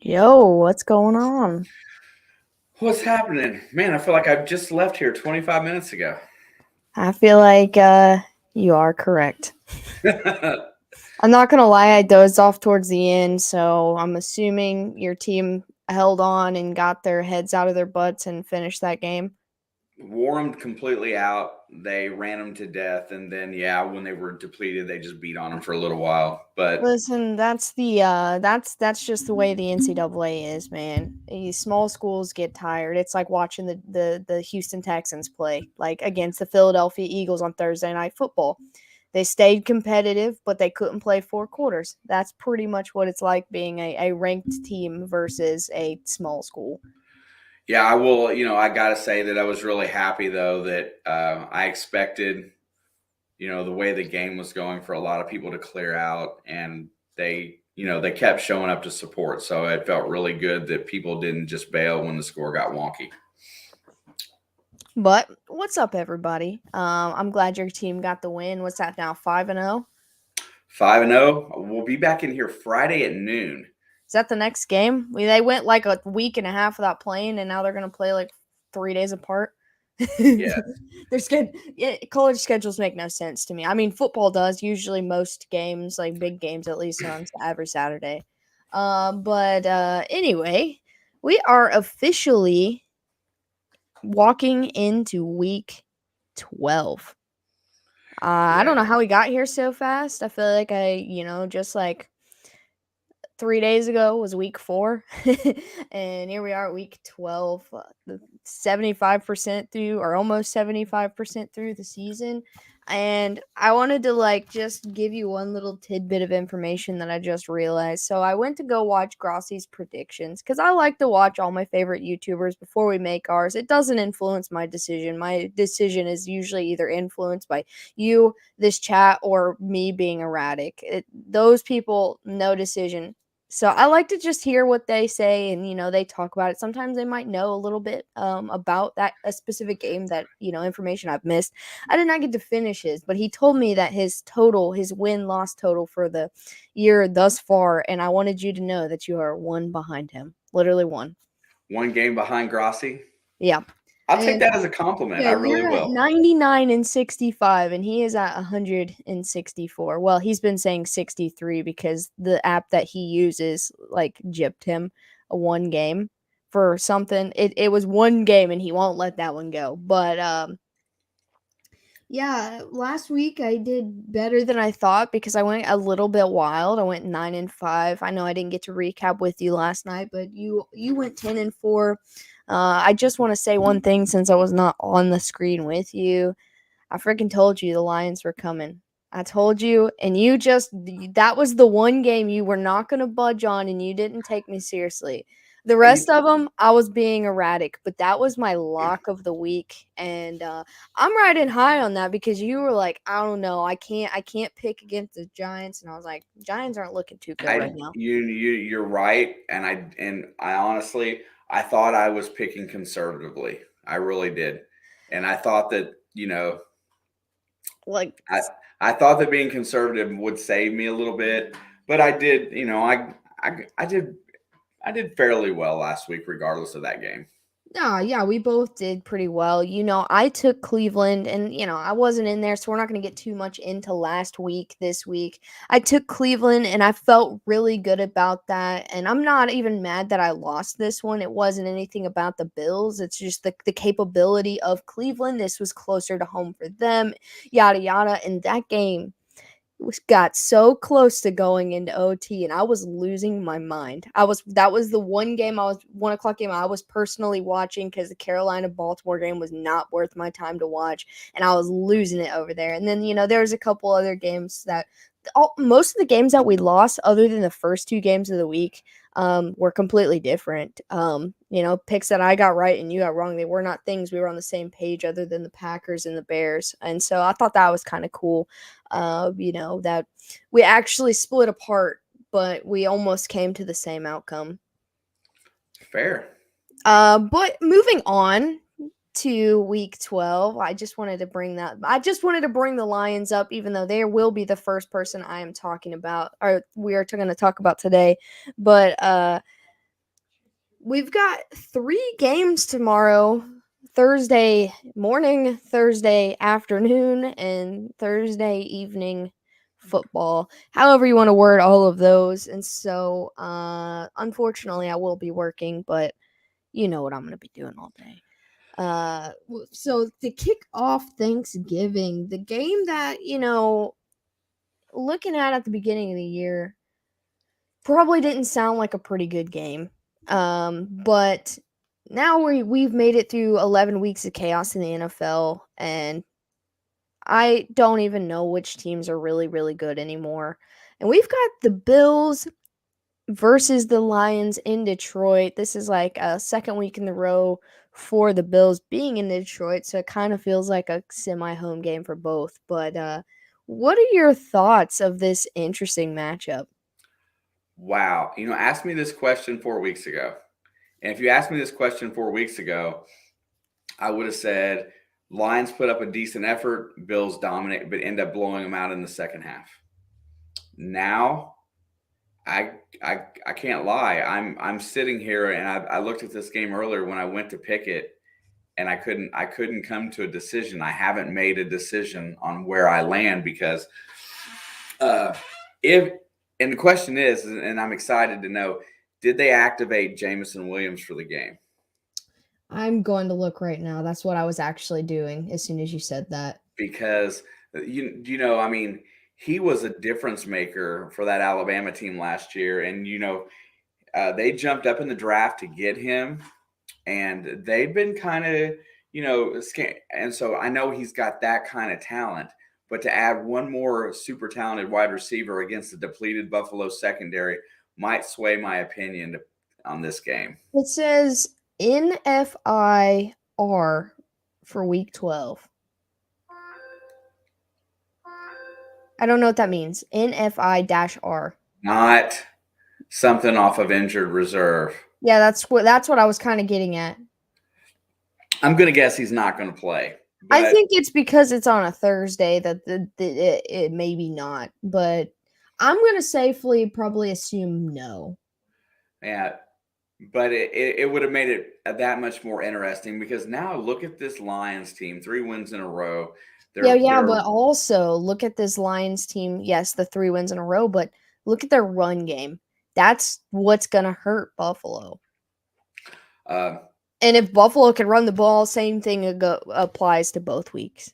Yo, what's going on? What's happening? Man, I feel like I just left here 25 minutes ago. I feel like you are correct. I'm not gonna lie, I dozed off towards the end, so I'm assuming your team held on and got their heads out of their butts and finished that game. Wore them completely out. They ran them to death. And then, yeah, when they were depleted, they just beat on them for a little while. But Listen, that's just the way the NCAA is, man. These small schools get tired. It's like watching the Houston Texans play, like against the Philadelphia Eagles on Thursday Night Football. They stayed competitive, but they couldn't play 4 quarters. That's pretty much what it's like being a ranked team versus a small school. yeah, I will, I got to say that I was really happy, though, that I expected, the way the game was going for a lot of people to clear out. And they kept showing up to support. So it felt really good that people didn't just bail when the score got wonky. But what's up, everybody? I'm glad your team got the win. What's that now? 5-0. 5-0. We'll be back in here Friday at noon. Is that the next game? They went like a week and a half without playing, and now they're gonna play like 3 days apart. Yeah. College schedules make no sense to me. I mean, football does. Usually, most games, like big games, at least are on every Saturday. But anyway, we are officially walking into week 12. I Yeah. don't know how we got here so fast. I feel like just like 3 days ago was week 4, and here we are at week 12, 75% through, or almost 75% through the season. And I wanted to like just give you one little tidbit of information that I just realized. So I went to go watch Grossi's predictions because I like to watch all my favorite YouTubers before we make ours. It doesn't influence my decision. My decision is usually either influenced by you, this chat, or me being erratic. Those people, no decision. So I like to just hear what they say, and they talk about it. Sometimes they might know a little bit about that a specific game that information I've missed. I did not get to finish his, but he told me that his win loss total for the year thus far, and I wanted you to know that you are one behind him, literally one. One game behind Grossi. Yeah, I'll take and that as a compliment. yeah, I really you're at will. 99 and 65, and he is at 164. Well, he's been saying 63 because the app that he uses like gypped him a one game for something. It was one game, and he won't let that one go. But yeah, last week I did better than I thought because I went a little bit wild. I went 9-5. I know I didn't get to recap with you last night, but you went 10-4. I just want to say one thing since I was not on the screen with you. I freaking told you the Lions were coming. I told you, and that was the one game you were not going to budge on, and you didn't take me seriously. The You, rest of them, I was being erratic, but that was my lock of the week, and I'm riding high on that because you were like, I don't know, I can't pick against the Giants, and I was like, Giants aren't looking too good right now. you're right, and I honestly, I thought I was picking conservatively. I really did, and I thought that Like, I I thought that being conservative would save me a little bit, but I did. I did fairly well last week, regardless of that game. yeah, we both did pretty well. I took Cleveland, and I wasn't in there, so we're not going to get too much into last week this week. I took Cleveland, and I felt really good about that. And I'm not even mad that I lost this one. It wasn't anything about the Bills. It's just the capability of Cleveland. This was closer to home for them, yada yada. And that game got so close to going into OT, and I was losing my mind. That was the one game, 1 o'clock game I was personally watching because the Carolina Baltimore game was not worth my time to watch, and I was losing it over there. And then there was a couple other games that most of the games that we lost, other than the first 2 games of the week, were completely different. Picks that I got right and you got wrong, they were not things we were on the same page other than the Packers and the Bears. And so I thought that was kind of cool. That we actually split apart, but we almost came to the same outcome. Fair. But moving on to week 12, I just wanted to bring the Lions up, even though they will be the first person I am talking about, or we are going to talk about today. But we've got 3 games tomorrow. Thursday morning, Thursday afternoon, and Thursday evening football. However you want to word all of those. And so, unfortunately, I will be working, but you know what I'm going to be doing all day. So to kick off Thanksgiving, the game that, looking at the beginning of the year probably didn't sound like a pretty good game. But now we've made it through 11 weeks of chaos in the NFL, and I don't even know which teams are really, really good anymore. And we've got the Bills versus the Lions in Detroit. This is like a second week in a row for the Bills being in Detroit, so it kind of feels like a semi-home game for both. But what are your thoughts of this interesting matchup? Wow. Ask me this question 4 weeks ago. And if you asked me this question 4 weeks ago, I would have said Lions put up a decent effort, Bills dominate, but end up blowing them out in the second half. Now, I can't lie. I'm sitting here and I looked at this game earlier when I went to pick it, and I couldn't come to a decision. I haven't made a decision on where I land because if and the question is, and I'm excited to know, did they activate Jameson Williams for the game? I'm going to look right now. That's what I was actually doing as soon as you said that. Because I mean, he was a difference maker for that Alabama team last year, and they jumped up in the draft to get him, and they've been kind of and so I know he's got that kind of talent. But to add one more super talented wide receiver against the depleted Buffalo secondary might sway my opinion on this game. It says NFIR for week 12. I don't know what that means. NFI-R. Not something off of injured reserve. Yeah, that's what I was kind of getting at. I'm going to guess he's not going to play. I think it's because it's on a Thursday that it maybe not, but I'm going to safely probably assume no. Yeah, but it would have made it that much more interesting because now look at this Lions team, 3 wins in a row. But also look at this Lions team. Yes, the 3 wins in a row, but look at their run game. That's what's going to hurt Buffalo. And if Buffalo can run the ball, same thing applies to both weeks,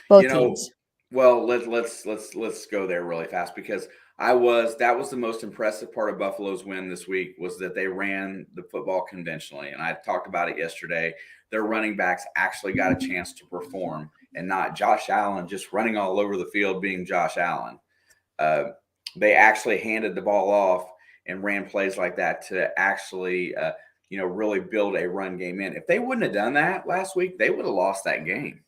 both teams. Well, let's go there really fast because that was the most impressive part of Buffalo's win this week was that they ran the football conventionally, and I talked about it yesterday. Their running backs actually got a chance to perform, and not Josh Allen just running all over the field being Josh Allen. They actually handed the ball off and ran plays like that to actually really build a run game in. If they wouldn't have done that last week, they would have lost that game.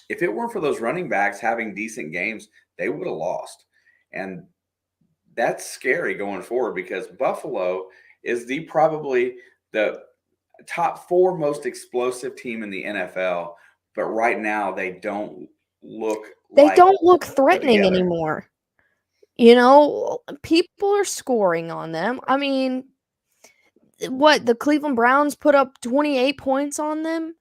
If it weren't for those running backs having decent games, they would have lost. And that's scary going forward because Buffalo is probably the top 4 most explosive team in the NFL. But right now they don't look threatening anymore. People are scoring on them. I mean, the Cleveland Browns put up 28 points on them.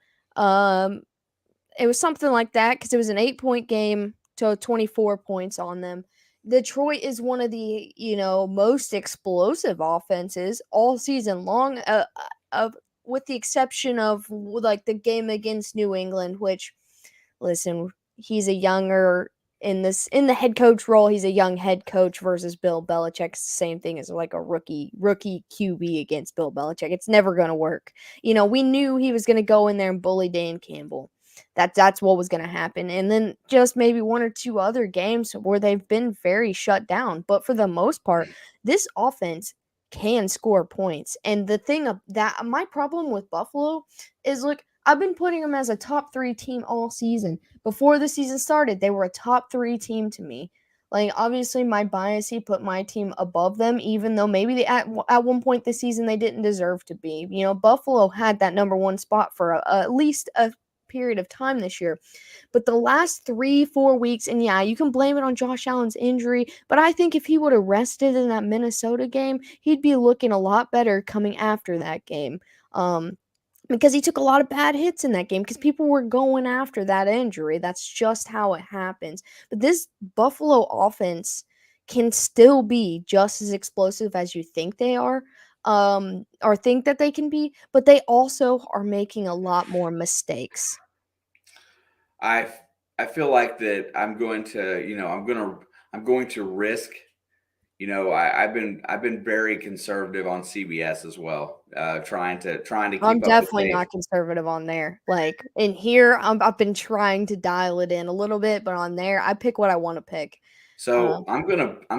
It was something like that because it was an 8-point game to 24 points on them. Detroit is one of the most explosive offenses all season long, with the exception of like the game against New England, which, listen, he's a younger in the head coach role. He's a young head coach versus Bill Belichick. It's the same thing as like a rookie QB against Bill Belichick. It's never going to work. We knew he was going to go in there and bully Dan Campbell. That's what was going to happen. And then just maybe 1 or 2 other games where they've been very shut down. But for the most part, this offense can score points. And the thing that my problem with Buffalo is, look, I've been putting them as a top 3 team all season. Before the season started, they were a top 3 team to me. Like, obviously, my bias, he put my team above them, even though maybe at one point this season they didn't deserve to be. Buffalo had that number 1 spot for at least a period of time this year. But the last 3-4 weeks, and yeah, you can blame it on Josh Allen's injury, but I think if he would have rested in that Minnesota game, he'd be looking a lot better coming after that game. Because he took a lot of bad hits in that game because people were going after that injury. That's just how it happens. But this Buffalo offense can still be just as explosive as you think they are, or think that they can be, but they also are making a lot more mistakes. I I feel like that I'm going to, I'm going to risk. I've been very conservative on CBS as well, trying to I'm keep up with definitely Dave. not conservative on there. Like in here, I've been trying to dial it in a little bit, but on there, I pick what I want to pick. So Um, I'm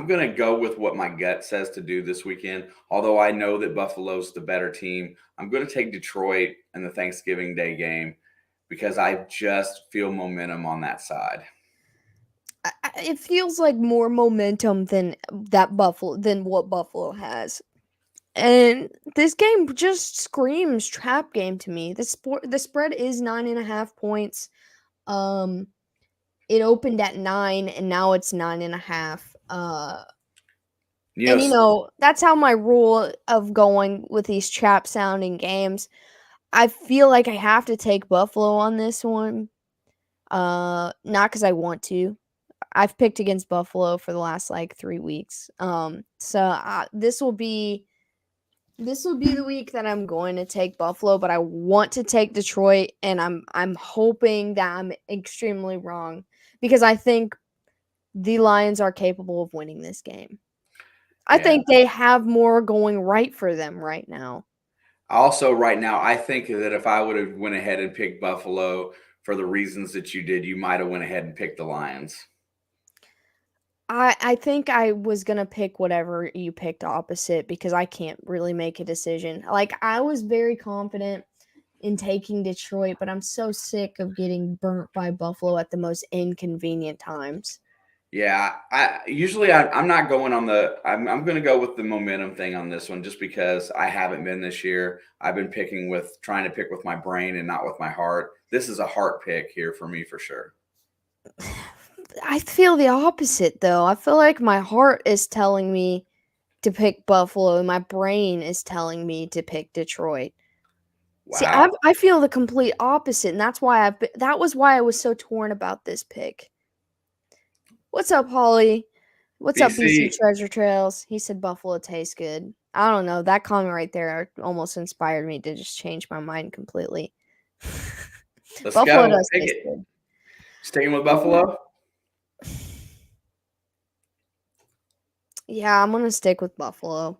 gonna go with what my gut says to do this weekend. Although I know that Buffalo's the better team, I'm gonna take Detroit in the Thanksgiving Day game because I just feel momentum on that side. it feels like more momentum than what Buffalo has. And this game just screams trap game to me. The spread is 9.5 points. Um, it opened at 9, and now it's 9.5. You know, And that's how my rule of going with these trap sounding games. I feel like I have to take Buffalo on this one. Not because I want to. I've picked against Buffalo for the last like 3 weeks. So this will be the week that I'm going to take Buffalo, but I want to take Detroit, and I'm hoping that I'm extremely wrong because I think the Lions are capable of winning this game. I yeah. think they have more going right for them right now. Also, right now, I think that if I would have went ahead and picked Buffalo for the reasons that you did, you might have went ahead and picked the Lions. I think I was gonna pick whatever you picked opposite because I can't really make a decision. Like I was very confident in taking Detroit, but I'm so sick of getting burnt by Buffalo at the most inconvenient times. Yeah, I'm not going on the. I'm going to go with the momentum thing on this one, just because I haven't been this year. I've been trying to pick with my brain and not with my heart. This is a heart pick here for me for sure. I feel the opposite though. I feel like my heart is telling me to pick Buffalo and my brain is telling me to pick Detroit. See, Wow, I feel the complete opposite, and that was why I was so torn about this pick. What's up, Holly? What's up, BC BC, Treasure Trails? He said Buffalo tastes good. I don't know. That comment right there almost inspired me to just change my mind completely. let's Buffalo go. does Pick taste it. good. Sticking with Buffalo. Yeah, I'm gonna stick with Buffalo.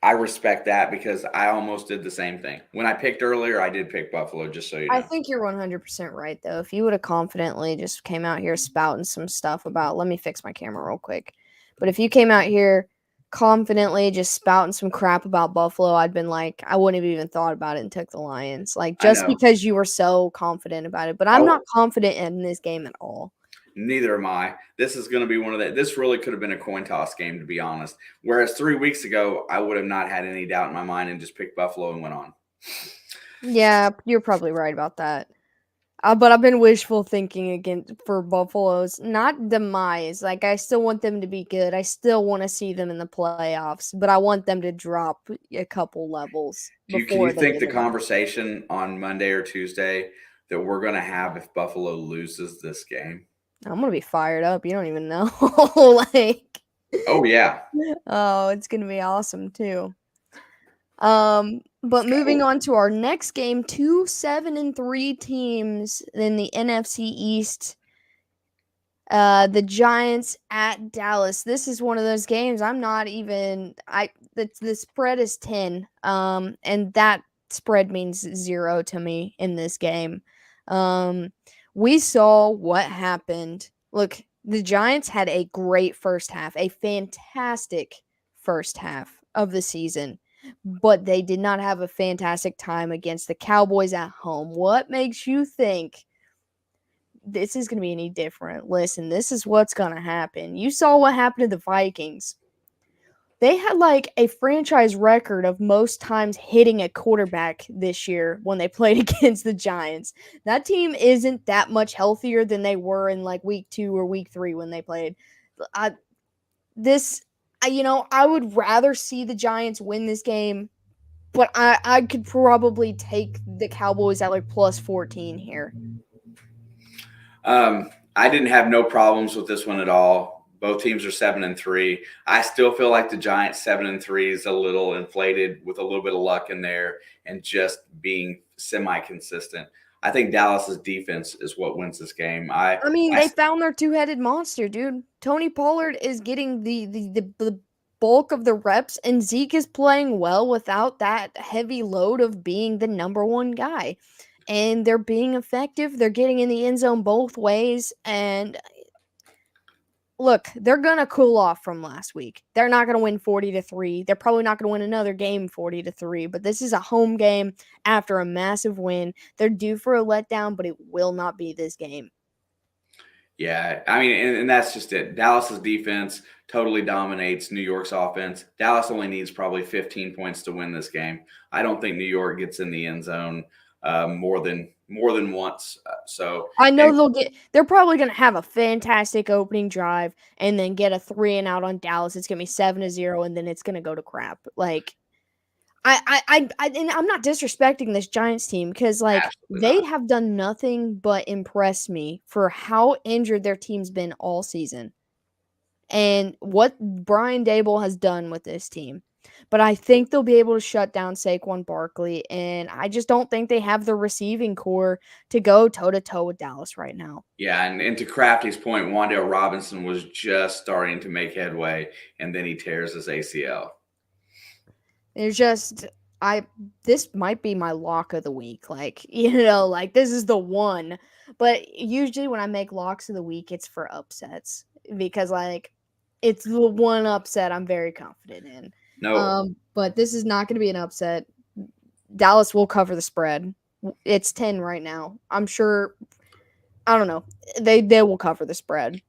I respect that because I almost did the same thing. When I picked earlier, I did pick Buffalo, just so you I know. think you're 100% right, though. If you would have confidently just came out here spouting some stuff about, let me fix my camera real quick. But if you came out here confidently just spouting some crap about Buffalo, I'd been like, I wouldn't have even thought about it and took the Lions. Like, I just know. because you were so confident about it. But I'm Oh, not confident in this game at all. neither am I. This is going to be one of the. This really could have been a coin toss game, to be honest. Whereas 3 weeks ago, I would have not had any doubt in my mind and just picked Buffalo and went on. Yeah, you're probably right about that. But I've been wishful thinking again for Buffalo's not demise. Like I still want them to be good. I still want to see them in the playoffs, but I want them to drop a couple levels Can you before they think get the in there. conversation on Monday or Tuesday that we're going to have if Buffalo loses this game? I'm gonna be fired up. You don't even know. Like, Oh yeah, oh, it's gonna be awesome too. let's But moving go. on to our next game, two 7-3 teams in the NFC East. The Giants at Dallas. This is one of those games I'm not even the spread is 10. And that spread means 0 to me in this game. Um we saw what happened. Look, the Giants had a great first half, a fantastic first half of the season, but they did not have a fantastic time against the Cowboys at home. What makes you think this is going to be any different? Listen, this is what's going to happen. You saw what happened to the Vikings. They had like a franchise record of most times hitting a quarterback this year when they played against the Giants. That team isn't that much healthier than they were in like week 2 or week 3 when they played. I, this, I would rather see the Giants win this game, but I could probably take the Cowboys at like plus 14 here. I didn't have no problems with this one at all. Both teams are 7-3. I still feel like the Giants 7-3 is a little inflated with a little bit of luck in there and just being semi-consistent. I think Dallas's defense is what wins this game. I mean, they found their two-headed monster, dude. Tony Pollard is getting the bulk of the reps, and Zeke is playing well without that heavy load of being the number one guy. And they're being effective. They're getting in the end zone both ways. And look, they're gonna cool off from last week. They're not gonna win 40-3. They're probably not gonna win another game 40-3. But this is a home game after a massive win. They're due for a letdown, but it will not be this game. Yeah, I mean, and that's just it. Dallas's defense totally dominates New York's offense. Dallas only needs probably 15 points to win this game. I don't think New York gets in the end zone more than once. I know they're probably going to have a fantastic opening drive and then get a 3 and out on Dallas. It's going to be 7-0 and then it's going to go to crap. Like and I'm not disrespecting this Giants team because like they have done nothing but impress me for how injured their team's been all season and what Brian Daboll has done with this team. But I think they'll be able to shut down Saquon Barkley, and I just don't think they have the receiving core to go toe-to-toe with Dallas right now. Yeah, and to Crafty's point, Wan'Dale Robinson was just starting to make headway, and then he tears his ACL. It's just this might be my lock of the week. Like, like this is the one. But usually when I make locks of the week, it's for upsets because like it's the one upset I'm very confident in. No. But this is not going to be an upset. Dallas will cover the spread. It's 10 right now. I'm sure. I don't know. They will cover the spread.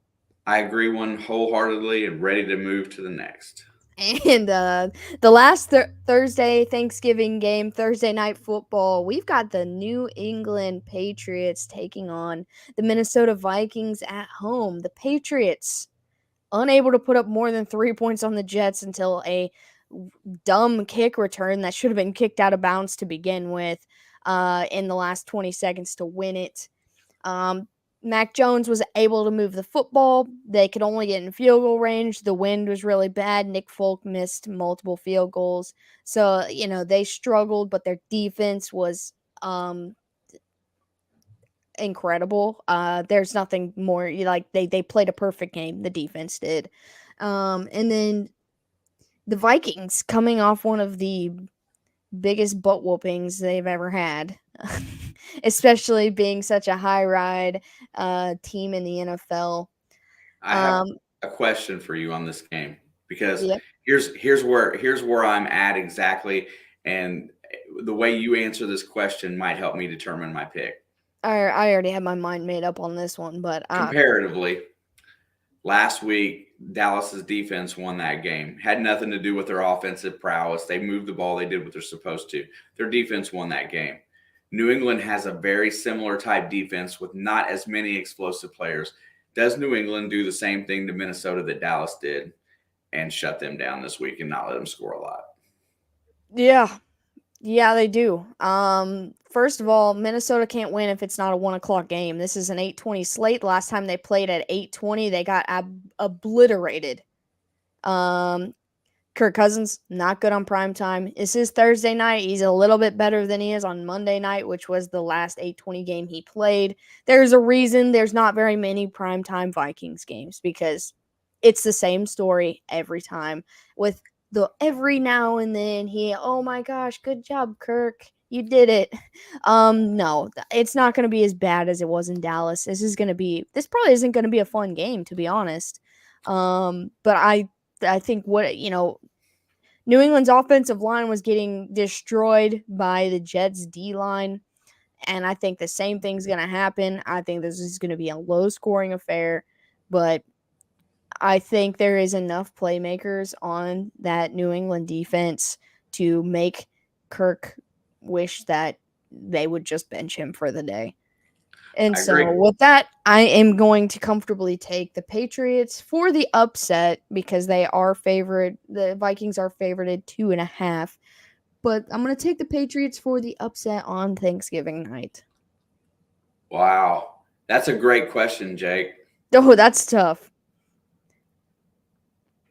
I agree one wholeheartedly and ready to move to the next. And the last Thursday Thanksgiving game, Thursday Night Football, we've got the New England Patriots taking on the Minnesota Vikings at home. The Patriots unable to put up more than 3 points on the Jets until a dumb kick return that should have been kicked out of bounds to begin with in the last 20 seconds to win it. Mac Jones was able to move the football. They could only get in field goal range. The wind was really bad. Nick Folk missed multiple field goals. So, they struggled, but their defense was incredible. There's nothing more. Like they played a perfect game. The defense did. And then the Vikings coming off one of the biggest butt whoopings they've ever had. Especially being such a high ride team in the NFL. I have a question for you on this game because here's where I'm at exactly, and the way you answer this question might help me determine my pick. I already have my mind made up on this one, but comparatively, last week Dallas's defense won that game. Had nothing to do with their offensive prowess. They moved the ball. They did what they're supposed to. Their defense won that game. New England has a very similar type defense with not as many explosive players. Does New England do the same thing to Minnesota that Dallas did and shut them down this week and not let them score a lot? Yeah, they do. First of all, Minnesota can't win if it's not a 1:00 game. This is an 8:20 slate. Last time they played at 8:20, they got obliterated. Kirk Cousins, not good on prime time. This is Thursday night. He's a little bit better than he is on Monday night, which was the last 8:20 game he played. There's a reason there's not very many primetime Vikings games because it's the same story every time. With every now and then oh my gosh, good job, Kirk. You did it. No, it's not going to be as bad as it was in Dallas. This probably isn't going to be a fun game, to be honest. But I think New England's offensive line was getting destroyed by the Jets' D-line, and I think the same thing's going to happen. I think this is going to be a low-scoring affair, but I think there is enough playmakers on that New England defense to make Kirk wish that they would just bench him for the day. And I so agree. with that, I am going to comfortably take the Patriots for the upset because they are favored. The Vikings are favorited 2.5. But I'm going to take the Patriots for the upset on Thanksgiving night. Wow. That's a great question, Jake. Oh, that's tough.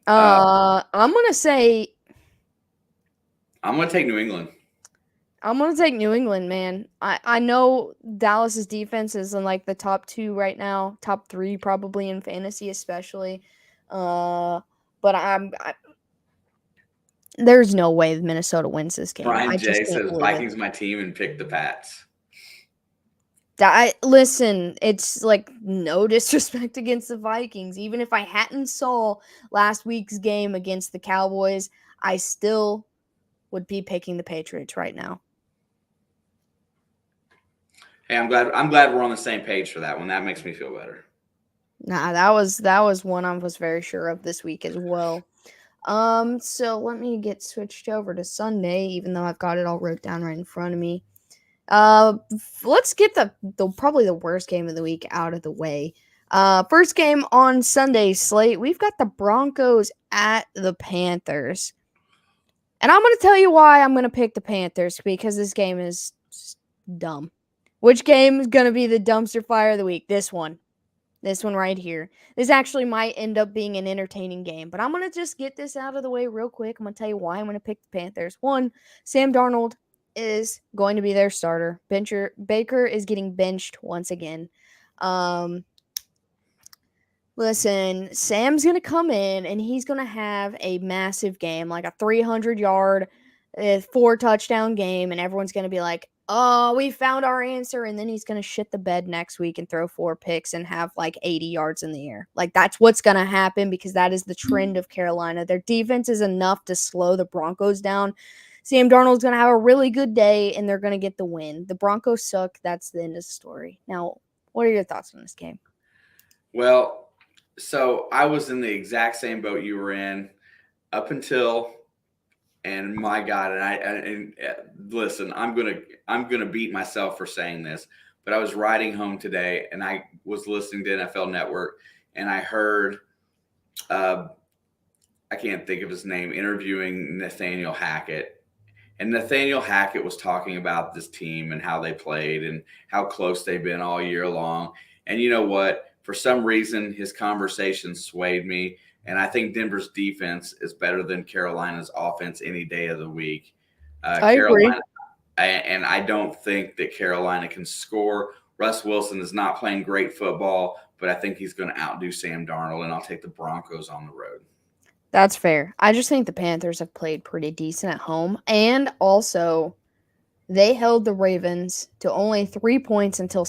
Uh, I'm going to say I'm going to take New England. I'm gonna take New England, man. I know Dallas's defense is in like the top 2 right now, top 3 probably in fantasy, especially. But there's no way Minnesota wins this game. Brian I just J can't says believe it. Vikings my team and pick the Pats. Listen, it's like no disrespect against the Vikings. Even if I hadn't saw last week's game against the Cowboys, I still would be picking the Patriots right now. Hey, I'm glad we're on the same page for that one. That makes me feel better. Nah, that was one I was very sure of this week as well. So let me get switched over to Sunday, even though I've got it all wrote down right in front of me. Let's get the probably the worst game of the week out of the way. First game on Sunday slate, we've got the Broncos at the Panthers. And I'm going to tell you why I'm going to pick the Panthers, because this game is dumb. Which game is going to be the dumpster fire of the week? This one. This one right here. This actually might end up being an entertaining game, but I'm going to just get this out of the way real quick. I'm going to tell you why I'm going to pick the Panthers. One, Sam Darnold is going to be their starter. Baker is getting benched once again. Listen, Sam's going to come in and he's going to have a massive game, like a 300-yard, 4-touchdown game, and everyone's going to be like, oh, we found our answer. And then he's going to shit the bed next week and throw 4 picks and have like 80 yards in the air. Like, that's what's going to happen because that is the trend of Carolina. Their defense is enough to slow the Broncos down. Sam Darnold's going to have a really good day and they're going to get the win. The Broncos suck. That's the end of the story. Now, what are your thoughts on this game? Well, so I was in the exact same boat you were in up until, and my God, and listen, I'm gonna beat myself for saying this, but I was riding home today and I was listening to NFL Network and I heard, I can't think of his name, interviewing Nathaniel Hackett. And Nathaniel Hackett was talking about this team and how they played and how close they've been all year long. And you know what? For some reason, his conversation swayed me. And I think Denver's defense is better than Carolina's offense any day of the week. I agree. And I don't think that Carolina can score. Russ Wilson is not playing great football, but I think he's going to outdo Sam Darnold, and I'll take the Broncos on the road. That's fair. I just think the Panthers have played pretty decent at home. And also, they held the Ravens to only 3 points until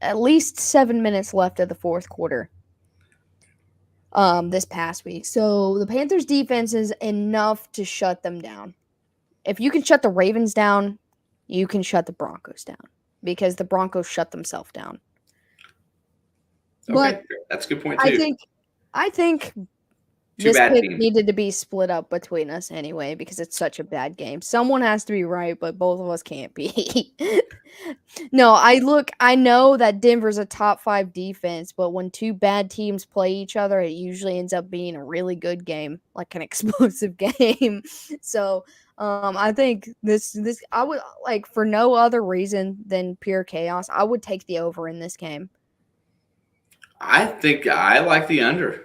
at least 7 minutes left of the fourth quarter. This past week. So the Panthers defense is enough to shut them down. If you can shut the Ravens down, you can shut the Broncos down because the Broncos shut themselves down. Okay, but that's a good point too. I think Two this bad pick teams. needed to be split up between us anyway because it's such a bad game. Someone has to be right, but both of us can't be. No, I know that Denver's a top 5 defense, but when two bad teams play each other, it usually ends up being a really good game, like an explosive game. So, I think this I would like for no other reason than pure chaos. I would take the over in this game. I think I like the under.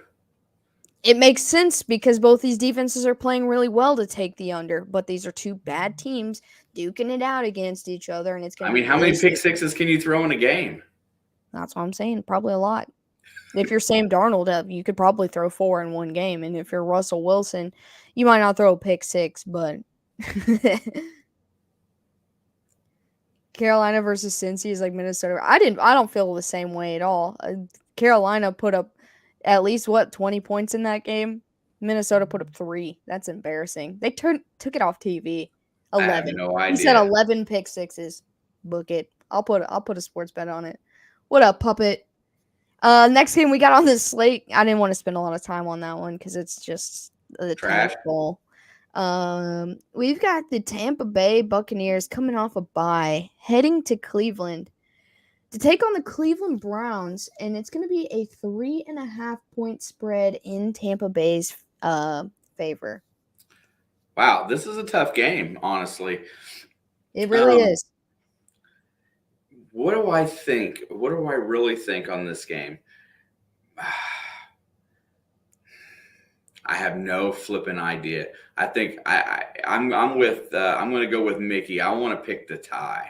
It makes sense because both these defenses are playing really well to take the under, but these are two bad teams duking it out against each other, and it's going I to mean, be how really many pick stupid. sixes can you throw in a game? That's what I'm saying. Probably a lot. If you're Sam Darnold, you could probably throw 4 in one game, and if you're Russell Wilson, you might not throw a pick 6, but Carolina versus Cincy is like Minnesota. I don't feel the same way at all. Carolina put up at least 20 points in that game. Minnesota put up 3. That's embarrassing. They took it off TV. 11. I have no idea. He said 11 pick sixes. Book it. I'll put a sports bet on it. What up, puppet? Next game we got on this slate. I didn't want to spend a lot of time on that one because it's just the Trash. tank bowl. We've got the Tampa Bay Buccaneers coming off a bye, heading to Cleveland to take on the Cleveland Browns, and it's going to be a 3.5-point spread in Tampa Bay's favor. Wow, this is a tough game, honestly. It really is. What do I think? What do I really think on this game? I have no flipping idea. I think I'm with I'm going to go with Mickey. I want to pick the tie.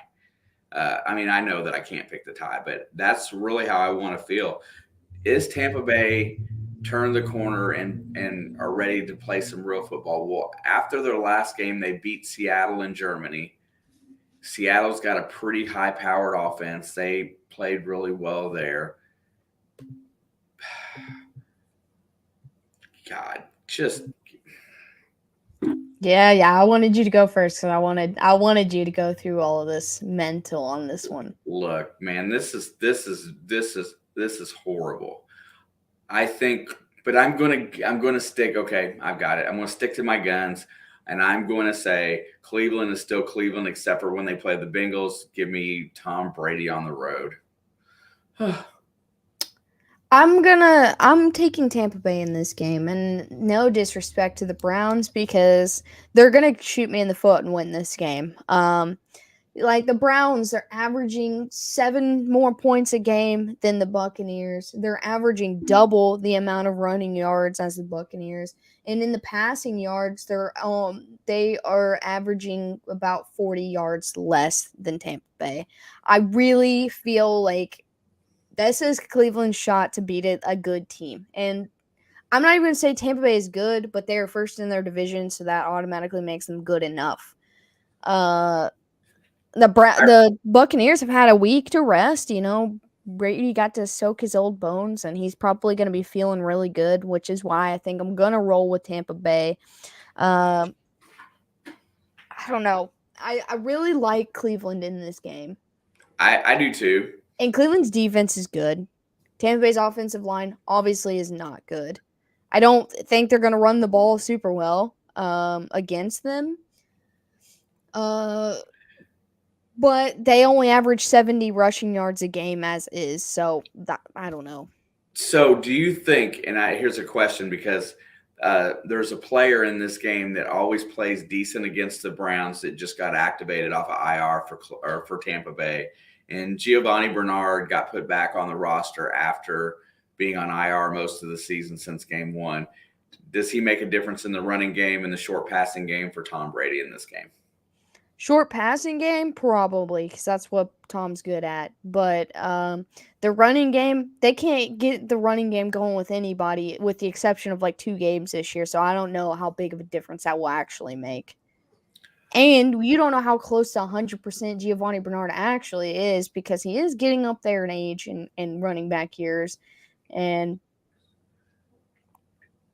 I mean, I know that I can't pick the tie, but that's really how I want to feel. Is Tampa Bay turned the corner and are ready to play some real football? Well, after their last game, they beat Seattle in Germany. Seattle's got a pretty high-powered offense. They played really well there. God, just yeah. I wanted you to go first because I wanted you to go through all of this mental on this one. Look, man, this is horrible. I think, but I'm gonna stick. Okay, I've got it. I'm gonna stick to my guns, and I'm going to say Cleveland is still Cleveland, except for when they play the Bengals. Give me Tom Brady on the road. I'm taking Tampa Bay in this game, and no disrespect to the Browns because they're gonna shoot me in the foot and win this game. Like the Browns, they're averaging 7 more points a game than the Buccaneers. They're averaging double the amount of running yards as the Buccaneers, and in the passing yards, they are averaging about 40 yards less than Tampa Bay. I really feel like this is Cleveland's shot to beat a good team. And I'm not even going to say Tampa Bay is good, but they're first in their division, so that automatically makes them good enough. The Buccaneers have had a week to rest. Brady got to soak his old bones, and he's probably going to be feeling really good, which is why I think I'm going to roll with Tampa Bay. I don't know. I really like Cleveland in this game. I do too. And Cleveland's defense is good. Tampa Bay's offensive line obviously is not good. I don't think they're going to run the ball super well against them. But they only average 70 rushing yards a game as is. So I don't know. So do you think, and here's a question because there's a player in this game that always plays decent against the Browns that just got activated off of IR for Tampa Bay. And Giovanni Bernard got put back on the roster after being on IR most of the season since game 1. Does he make a difference in the running game and the short passing game for Tom Brady in this game? Short passing game, probably, because that's what Tom's good at. But the running game, they can't get the running game going with anybody, with the exception of like 2 games this year. So I don't know how big of a difference that will actually make. And you don't know how close to 100% Giovanni Bernard actually is because he is getting up there in age and running back years. And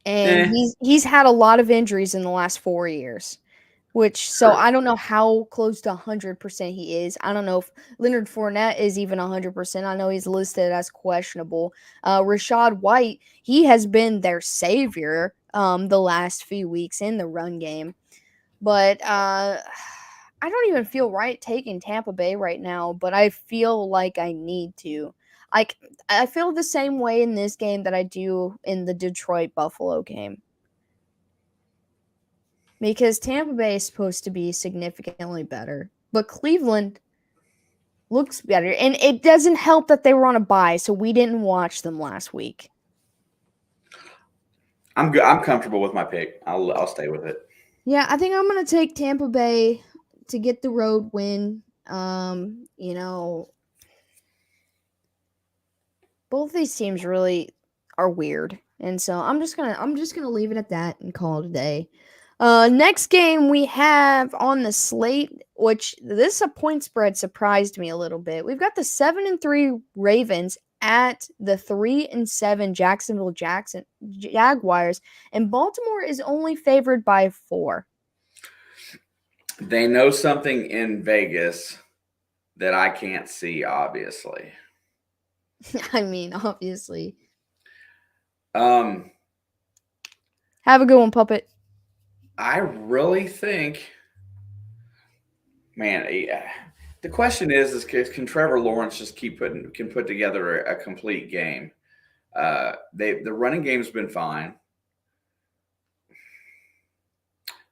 he's had a lot of injuries in the last 4 years. So I don't know how close to 100% he is. I don't know if Leonard Fournette is even 100%. I know he's listed as questionable. Rachaad White, he has been their savior the last few weeks in the run game. But I don't even feel right taking Tampa Bay right now, but I feel like I need to. Like, I feel the same way in this game that I do in the Detroit-Buffalo game. Because Tampa Bay is supposed to be significantly better. But Cleveland looks better. And it doesn't help that they were on a bye, so we didn't watch them last week. I'm good. I'm comfortable with my pick. I'll stay with it. Yeah, I think I'm going to take Tampa Bay to get the road win. Both these teams really are weird. And so I'm just going to leave it at that and call it a day. Next game we have on the slate, which this point spread surprised me a little bit. We've got the 7-3 Ravens at the 3-7 Jacksonville Jaguars, and Baltimore is only favored by 4. They know something in Vegas that I can't see, obviously. I mean, obviously. Um, Have a good one, Puppet. I really think, man, the question is can Trevor Lawrence just can put together a complete game? The running game's been fine.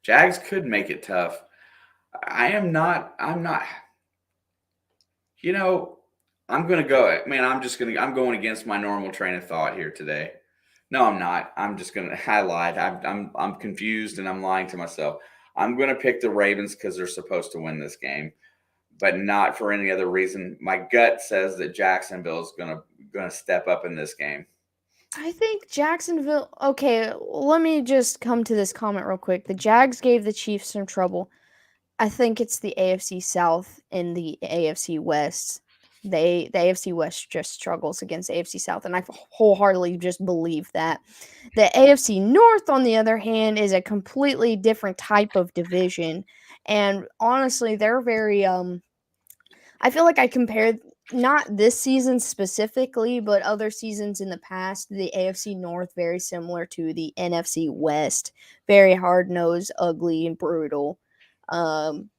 Jags could make it tough. I am not. I'm not. You know, I'm gonna go. Man, I'm going against my normal train of thought here today. No, I'm not. I'm just gonna. I lied. I'm confused and I'm lying to myself. I'm gonna pick the Ravens because they're supposed to win this game, but not for any other reason. My gut says that Jacksonville is gonna step up in this game. I think Jacksonville. Okay, let me just come to this comment real quick. The Jags gave the Chiefs some trouble. I think it's the AFC South and the AFC West. The AFC West just struggles against AFC South, and I wholeheartedly just believe that. The AFC North, on the other hand, is a completely different type of division, and honestly, they're very I feel like I compared not this season specifically, but other seasons in the past, the AFC North very similar to the NFC West, very hard nosed, ugly, and brutal. Um,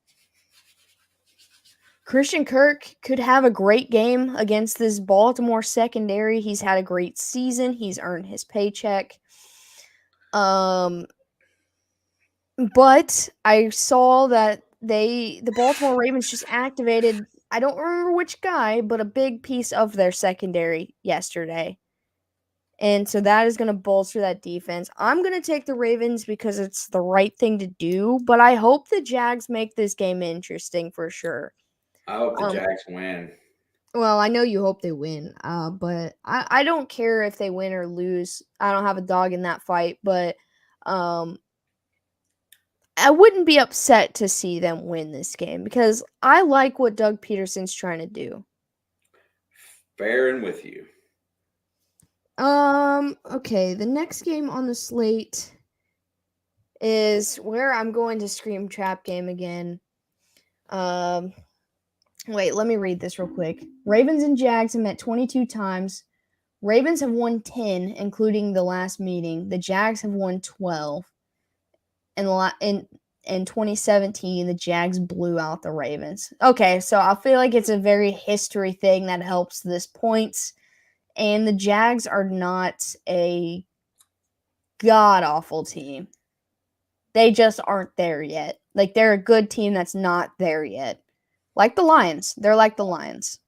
Christian Kirk could have a great game against this Baltimore secondary. He's had a great season. He's earned his paycheck. Um, but I saw that the Baltimore Ravens just activated, I don't remember which guy, but a big piece of their secondary yesterday. And so that is going to bolster that defense. I'm going to take the Ravens because it's the right thing to do, but I hope the Jags make this game interesting for sure. I hope the Um Jags win. well, I know you hope they win, but I don't care if they win or lose. I don't have a dog in that fight, but um I wouldn't be upset to see them win this game because I like what Doug Peterson's trying to do. Fair with you. Okay, the next game on the slate is where I'm going to scream trap game again. Um, wait, let me read this real quick. Ravens and Jags have met 22 times. Ravens have won 10, including the last meeting. The Jags have won 12. In 2017, the Jags blew out the Ravens. Okay, so I feel like it's a very history thing that helps this points. And the Jags are not a god awful team. They just aren't there yet. Like they're a good team that's not there yet. Like the Lions. They're like the Lions.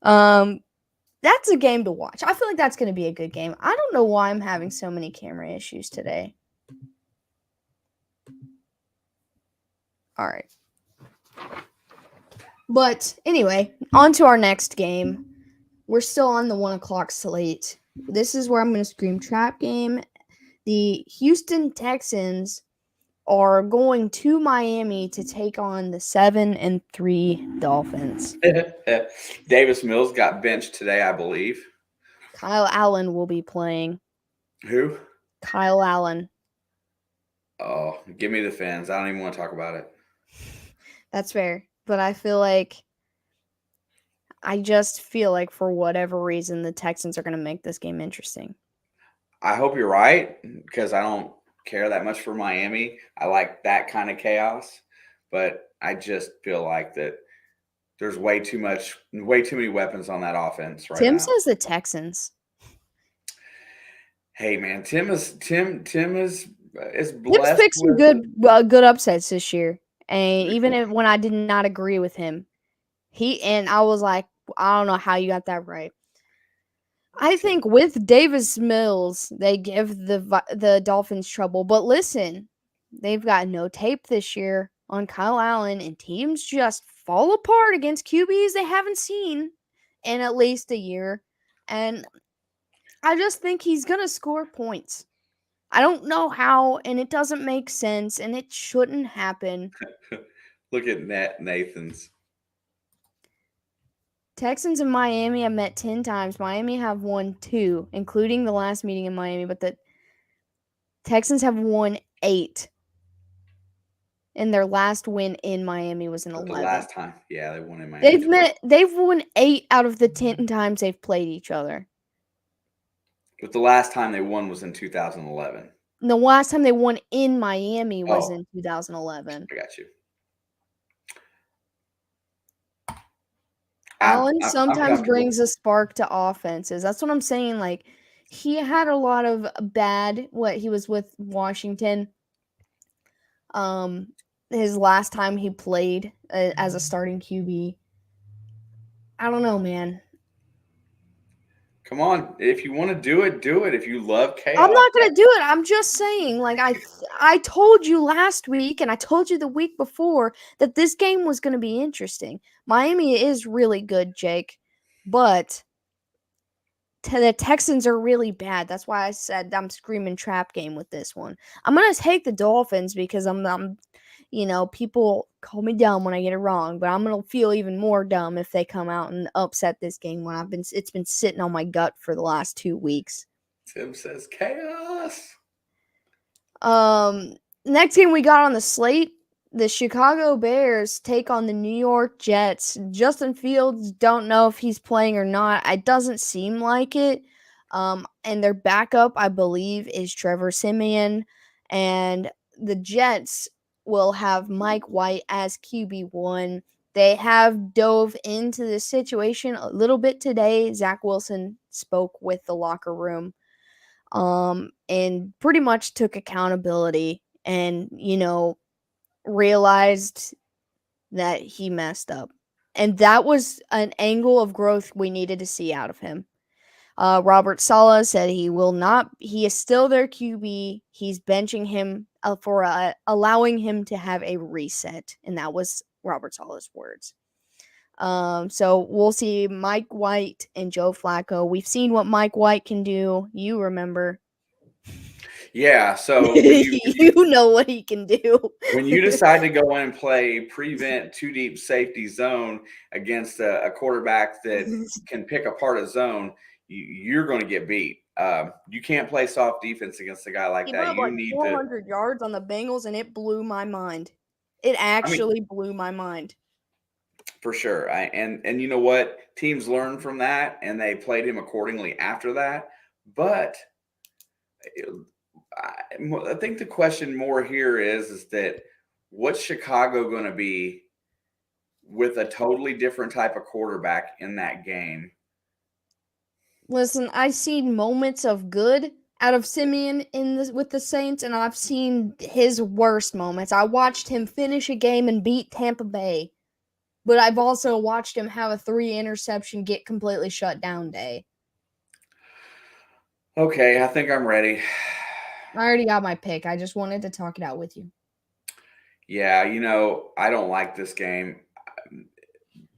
That's a game to watch. I feel like that's going to be a good game. I don't know why I'm having so many camera issues today. All right. But anyway, on to our next game. We're still on the 1 o'clock slate. This is where I'm going to scream trap game. The Houston Texans are going to Miami to take on the 7-3 Dolphins. Davis Mills got benched today, I believe. Kyle Allen will be playing. Who? Kyle Allen. Oh, give me the fans. I don't even want to talk about it. That's fair. But I just feel like for whatever reason, the Texans are going to make this game interesting. I hope you're right because I don't care that much for Miami. I like that kind of chaos, but I just feel like that there's way too many weapons on that offense right Tim now. says the Texans. Hey man, Tim is blessed. Tim's picked some good upsets this year, and even when I did not agree with him, I was like, I don't know how you got that right. I think with Davis Mills, they give the Dolphins trouble. But listen, they've got no tape this year on Kyle Allen, and teams just fall apart against QBs they haven't seen in at least a year. And I just think he's going to score points. I don't know how, and it doesn't make sense, and it shouldn't happen. Look at Nathan's. Texans and Miami have met 10 times. Miami have won 2, including the last meeting in Miami, but the Texans have won 8. and their last win in Miami was in But the 11. last time, yeah, they won in Miami twice. They've won 8 out of the 10 times they've played each other. But the last time they won was in 2011. And the last time they won in Miami was Oh, in 2011. I got you. Allen I'm sometimes comfortable. brings a spark to offenses. That's what I'm saying. Like, he had a lot of bad what he was with Washington. His last time he played as a starting QB. I don't know, man. Come on, if you want to do it, do it. If you love I'm chaos, not gonna do it. I'm just saying, like I told you last week, and I told you the week before that this game was gonna be interesting. Miami is really good, Jake, but the Texans are really bad. That's why I said I'm screaming trap game with this one. I'm gonna take the Dolphins because I'm people call me dumb when I get it wrong, but I'm gonna feel even more dumb if they come out and upset this game when it's been sitting on my gut for the last 2 weeks. Tim says chaos. Next game we got on the slate, the Chicago Bears take on the New York Jets. Justin Fields, don't know if he's playing or not. It doesn't seem like it. And their backup, I believe, is Trevor Siemian. And the Jets will have Mike White as QB1. They have dove into the situation a little bit today. Zach Wilson spoke with the locker room and pretty much took accountability and, realized that he messed up. And that was an angle of growth we needed to see out of him. Robert Saleh said he is still their QB. He's benching him for allowing him to have a reset. And that was Robert Saleh's words. So we'll see Mike White and Joe Flacco. We've seen what Mike White can do. You remember. Yeah, so you know what he can do. when you decide to go in and play prevent two deep safety zone against a quarterback that can pick apart a zone, you're going to get beat. You can't play soft defense against a guy like He that. put up You like need to. 400 yards on the Bengals, and it blew my mind. It actually blew my mind. For sure. And you know what? Teams learn from that, and they played him accordingly after that. But I think the question more here is that what's Chicago going to be with a totally different type of quarterback in that game? Listen, I've seen moments of good out of Simeon with the Saints, and I've seen his worst moments. I watched him finish a game and beat Tampa Bay, but I've also watched him have a 3-interception get completely shut down day. Okay, I think I'm ready. I already got my pick. I just wanted to talk it out with you. Yeah, I don't like this game.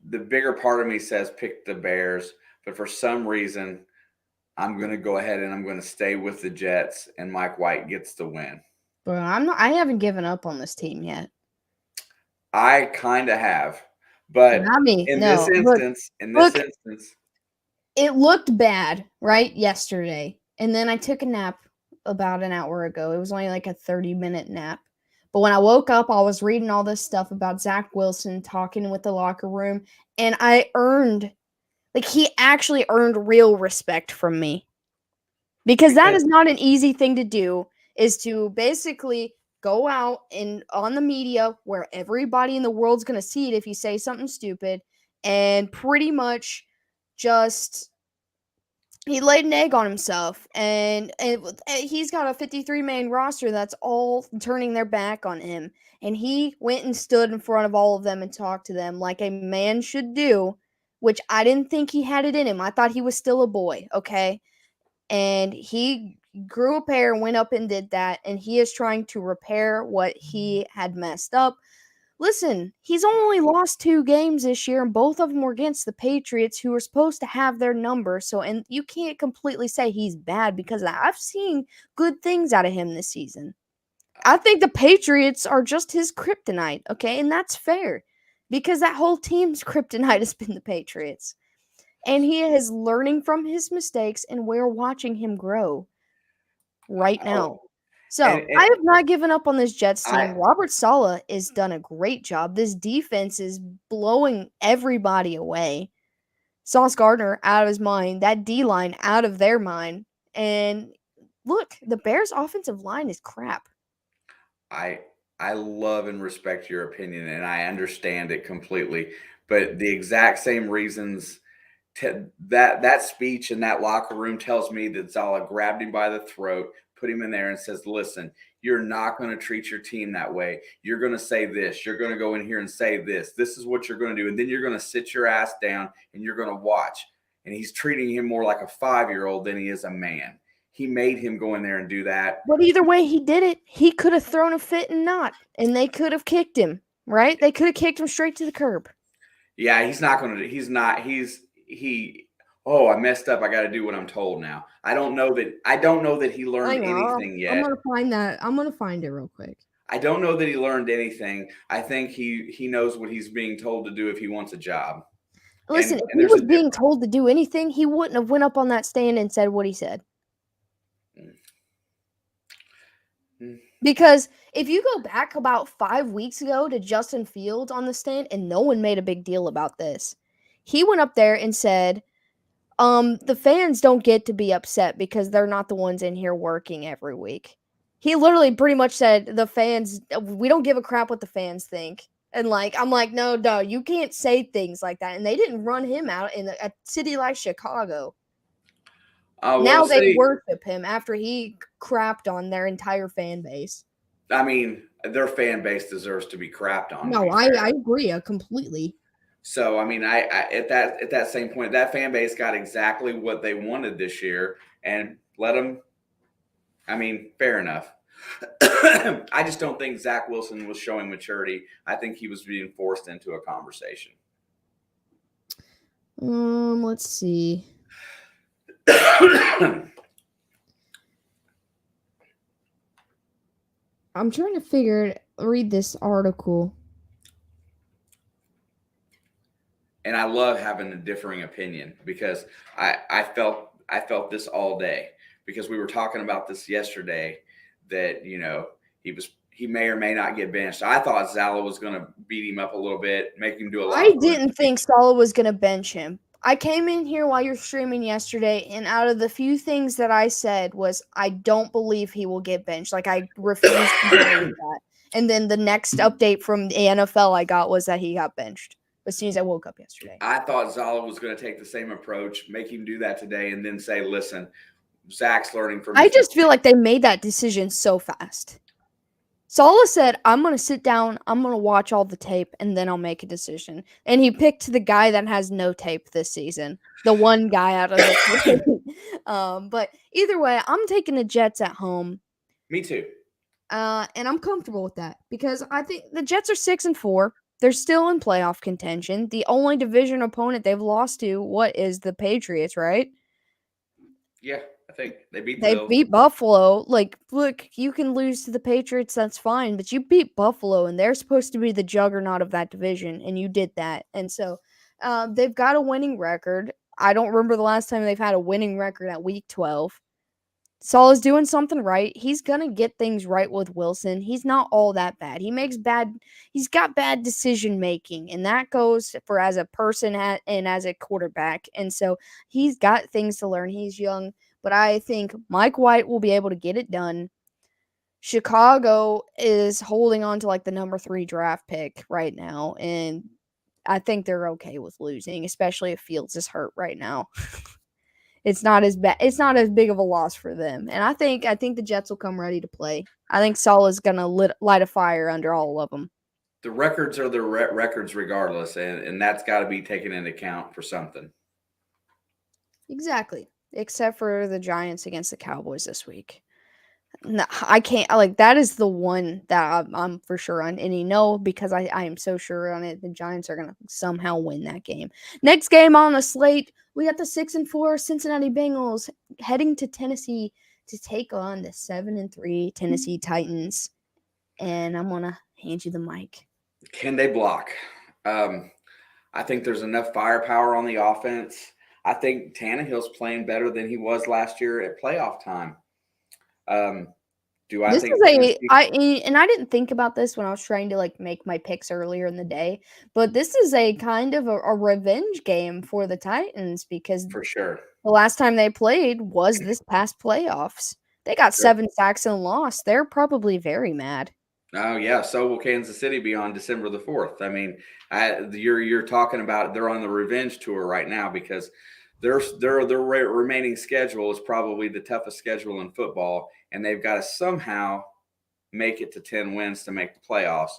The bigger part of me says pick the Bears, but for some reason, I'm going to go ahead and I'm going to stay with the Jets, and Mike White gets the win. But I haven't given up on this team yet. I kind of have, but Not me. in No. this instance, it looked bad, right? Yesterday. And then I took a nap about an hour ago. It was only like a 30-minute nap. But when I woke up, I was reading all this stuff about Zach Wilson talking with the locker room, and he actually earned real respect from me. Because that is not an easy thing to do, is to basically go out and on the media where everybody in the world's going to see it if you say something stupid, and pretty much just he laid an egg on himself, and he's got a 53-man roster that's all turning their back on him, and he went and stood in front of all of them and talked to them like a man should do, which I didn't think he had it in him. I thought he was still a boy, okay? And he grew a pair and went up and did that, and he is trying to repair what he had messed up. Listen, he's only lost 2 games this year, and both of them were against the Patriots, who are supposed to have their number. So, and you can't completely say he's bad because I've seen good things out of him this season. I think the Patriots are just his kryptonite, okay? And that's fair because that whole team's kryptonite has been the Patriots. And he is learning from his mistakes, and we're watching him grow right now. So And I have not given up on this Jets team. I Robert Saleh has done a great job. This defense is blowing everybody away. Sauce Gardner out of his mind. That D line out of their mind. And look, the Bears' offensive line is crap. I I love and respect your opinion, and I understand it completely. But the exact same reasons that speech in that locker room tells me that Zala grabbed him by the throat, put him in there, and says, "Listen, you're not going to treat your team that way. You're going to say this. You're going to go in here and say this. This is what you're going to do, and then you're going to sit your ass down and you're going to watch." And he's treating him more like a 5-year-old than he is a man. He made him go in there and do that. But either way he did it, he could have thrown a fit and not. And they could have kicked him, right? They could have kicked him straight to the curb. Yeah, he's not going to. He's not. He. Oh, I messed up. I got to do what I'm told now. I don't know that he learned anything yet. I'm gonna find that. I'm gonna find it real quick. I don't know that he learned anything. I think he knows what he's being told to do if he wants a job. Listen, if he there's was a being told to do anything, he wouldn't have went up on that stand and said what he said. Because if you go back about 5 weeks ago to Justin Fields on the stand, and no one made a big deal about this, he went up there and said, the fans don't get to be upset because they're not the ones in here working every week. He literally pretty much said the fans, we don't give a crap what the fans think. And I'm like, no, you can't say things like that. And they didn't run him out in a city like Chicago. Now they worship him after he crapped on their entire fan base. I mean, their fan base deserves to be crapped on. No, I agree completely. So, I mean, I at that same point, that fan base got exactly what they wanted this year, and let them. I mean, fair enough. I just don't think Zach Wilson was showing maturity. I think he was being forced into a conversation. Let's see. I'm trying to read this article. And I love having a differing opinion because I felt this all day because we were talking about this yesterday that, he may or may not get benched. I thought Zala was going to beat him up a little bit, make him do a lot. I didn't think Saleh was going to bench him. I came in here while you're streaming yesterday, and out of the few things that I said was, I don't believe he will get benched. I refuse to believe that. And then the next update from the NFL I got was that he got benched as soon as I woke up yesterday. I thought Zala was going to take the same approach, make him do that today, and then say, listen, Zach's learning from I just feel like they made that decision so fast. Saleh said, I'm going to sit down, I'm going to watch all the tape, and then I'll make a decision. And he picked the guy that has no tape this season. The one guy out of the but either way, I'm taking the Jets at home. Me too. And I'm comfortable with that because I think the Jets are 6-4. They're still in playoff contention. The only division opponent they've lost to, is the Patriots, right? Yeah, I think they beat Buffalo. Look, you can lose to the Patriots, that's fine, but you beat Buffalo, and they're supposed to be the juggernaut of that division, and you did that. And so they've got a winning record. I don't remember the last time they've had a winning record at week 12. Saleh's doing something right. He's going to get things right with Wilson. He's not all that bad. He's got bad decision making, and that goes for as a person and as a quarterback. And so he's got things to learn. He's young, but I think Mike White will be able to get it done. Chicago is holding on to the number 3 draft pick right now, and I think they're okay with losing, especially if Fields is hurt right now. It's not as bad. It's not as big of a loss for them, and I think the Jets will come ready to play. I think Saleh's gonna light a fire under all of them. The records are the records, regardless, and that's got to be taken into account for something. Exactly, except for the Giants against the Cowboys this week. No, I can't. That is the one that I'm for sure on, and because I am so sure on it. The Giants are gonna somehow win that game. Next game on the slate. We got the 6-4 Cincinnati Bengals heading to Tennessee to take on the 7-3 Tennessee Titans. And I'm going to hand you the mic. Can they block? I think there's enough firepower on the offense. I think Tannehill's playing better than he was last year at playoff time. Do I This is think Tennessee? and I didn't think about this when I was trying to like make my picks earlier in the day, but this is a kind of a revenge game for the Titans because For sure. the last time they played was this past playoffs. They got Yep. 7 sacks and lost. They're probably very mad. Oh yeah, so will Kansas City be on December the 4th. I mean, you're talking about they're on the revenge tour right now because their remaining schedule is probably the toughest schedule in football, and they've got to somehow make it to 10 wins to make the playoffs.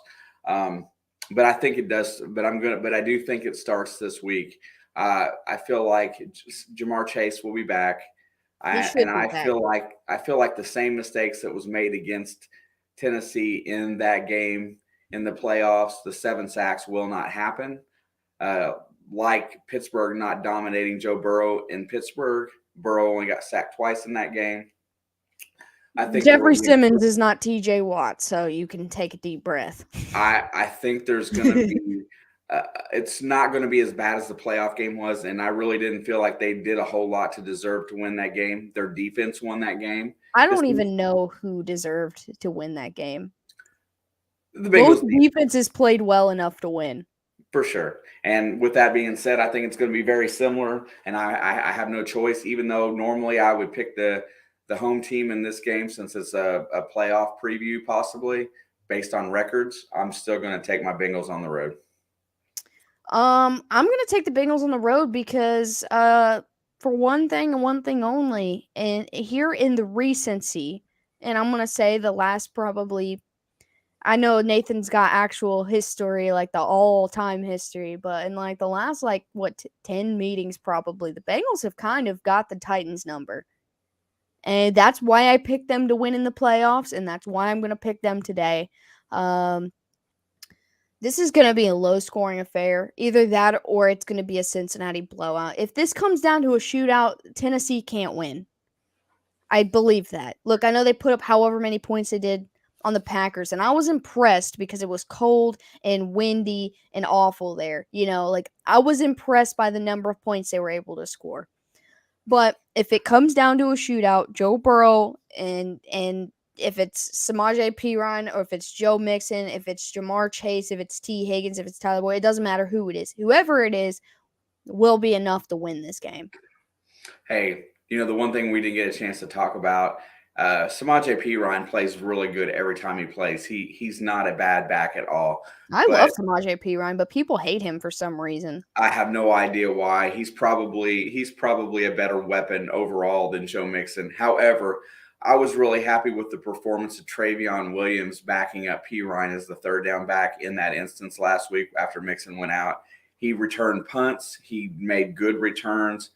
But I think it does. But I do think it starts this week. I feel like Jamar Chase will be back. He should be back. I feel like the same mistakes that was made against Tennessee in that game in the playoffs, the 7 sacks will not happen. Like Pittsburgh not dominating Joe Burrow in Pittsburgh, Burrow only got sacked twice in that game. I think Jeffrey Simmons is not TJ Watt, so you can take a deep breath. I think there's going to be it's not going to be as bad as the playoff game was, and I really didn't feel like they did a whole lot to deserve to win that game. Their defense won that game. I don't even know who deserved to win that game. The Bengals Both defenses played well enough to win. For sure. And with that being said, I think it's going to be very similar, and I have no choice, even though normally I would pick the home team in this game since it's a playoff preview possibly based on records. I'm still going to take my Bengals on the road. I'm going to take the Bengals on the road because for one thing and one thing only, and here in the recency, and I'm going to say the last probably, I know Nathan's got actual history, like the all-time history, but in like the last 10 meetings probably, the Bengals have kind of got the Titans number. And that's why I picked them to win in the playoffs, and that's why I'm going to pick them today. This is going to be a low-scoring affair. Either that or it's going to be a Cincinnati blowout. If this comes down to a shootout, Tennessee can't win. I believe that. Look, I know they put up however many points they did on the Packers, and I was impressed because it was cold and windy and awful there. I was impressed by the number of points they were able to score. But if it comes down to a shootout, Joe Burrow and if it's Samaje Perine or if it's Joe Mixon, if it's Jamar Chase, if it's T. Higgins, if it's Tyler Boyd, it doesn't matter who it is. Whoever it is will be enough to win this game. Hey, the one thing we didn't get a chance to talk about, Samaje Perine plays really good every time he plays. He's not a bad back at all. I love Samaje Perine, but people hate him for some reason. I have no idea why. He's probably a better weapon overall than Joe Mixon. However, I was really happy with the performance of Travion Williams backing up Perine as the third down back in that instance last week after Mixon went out. He returned punts. He made good returns,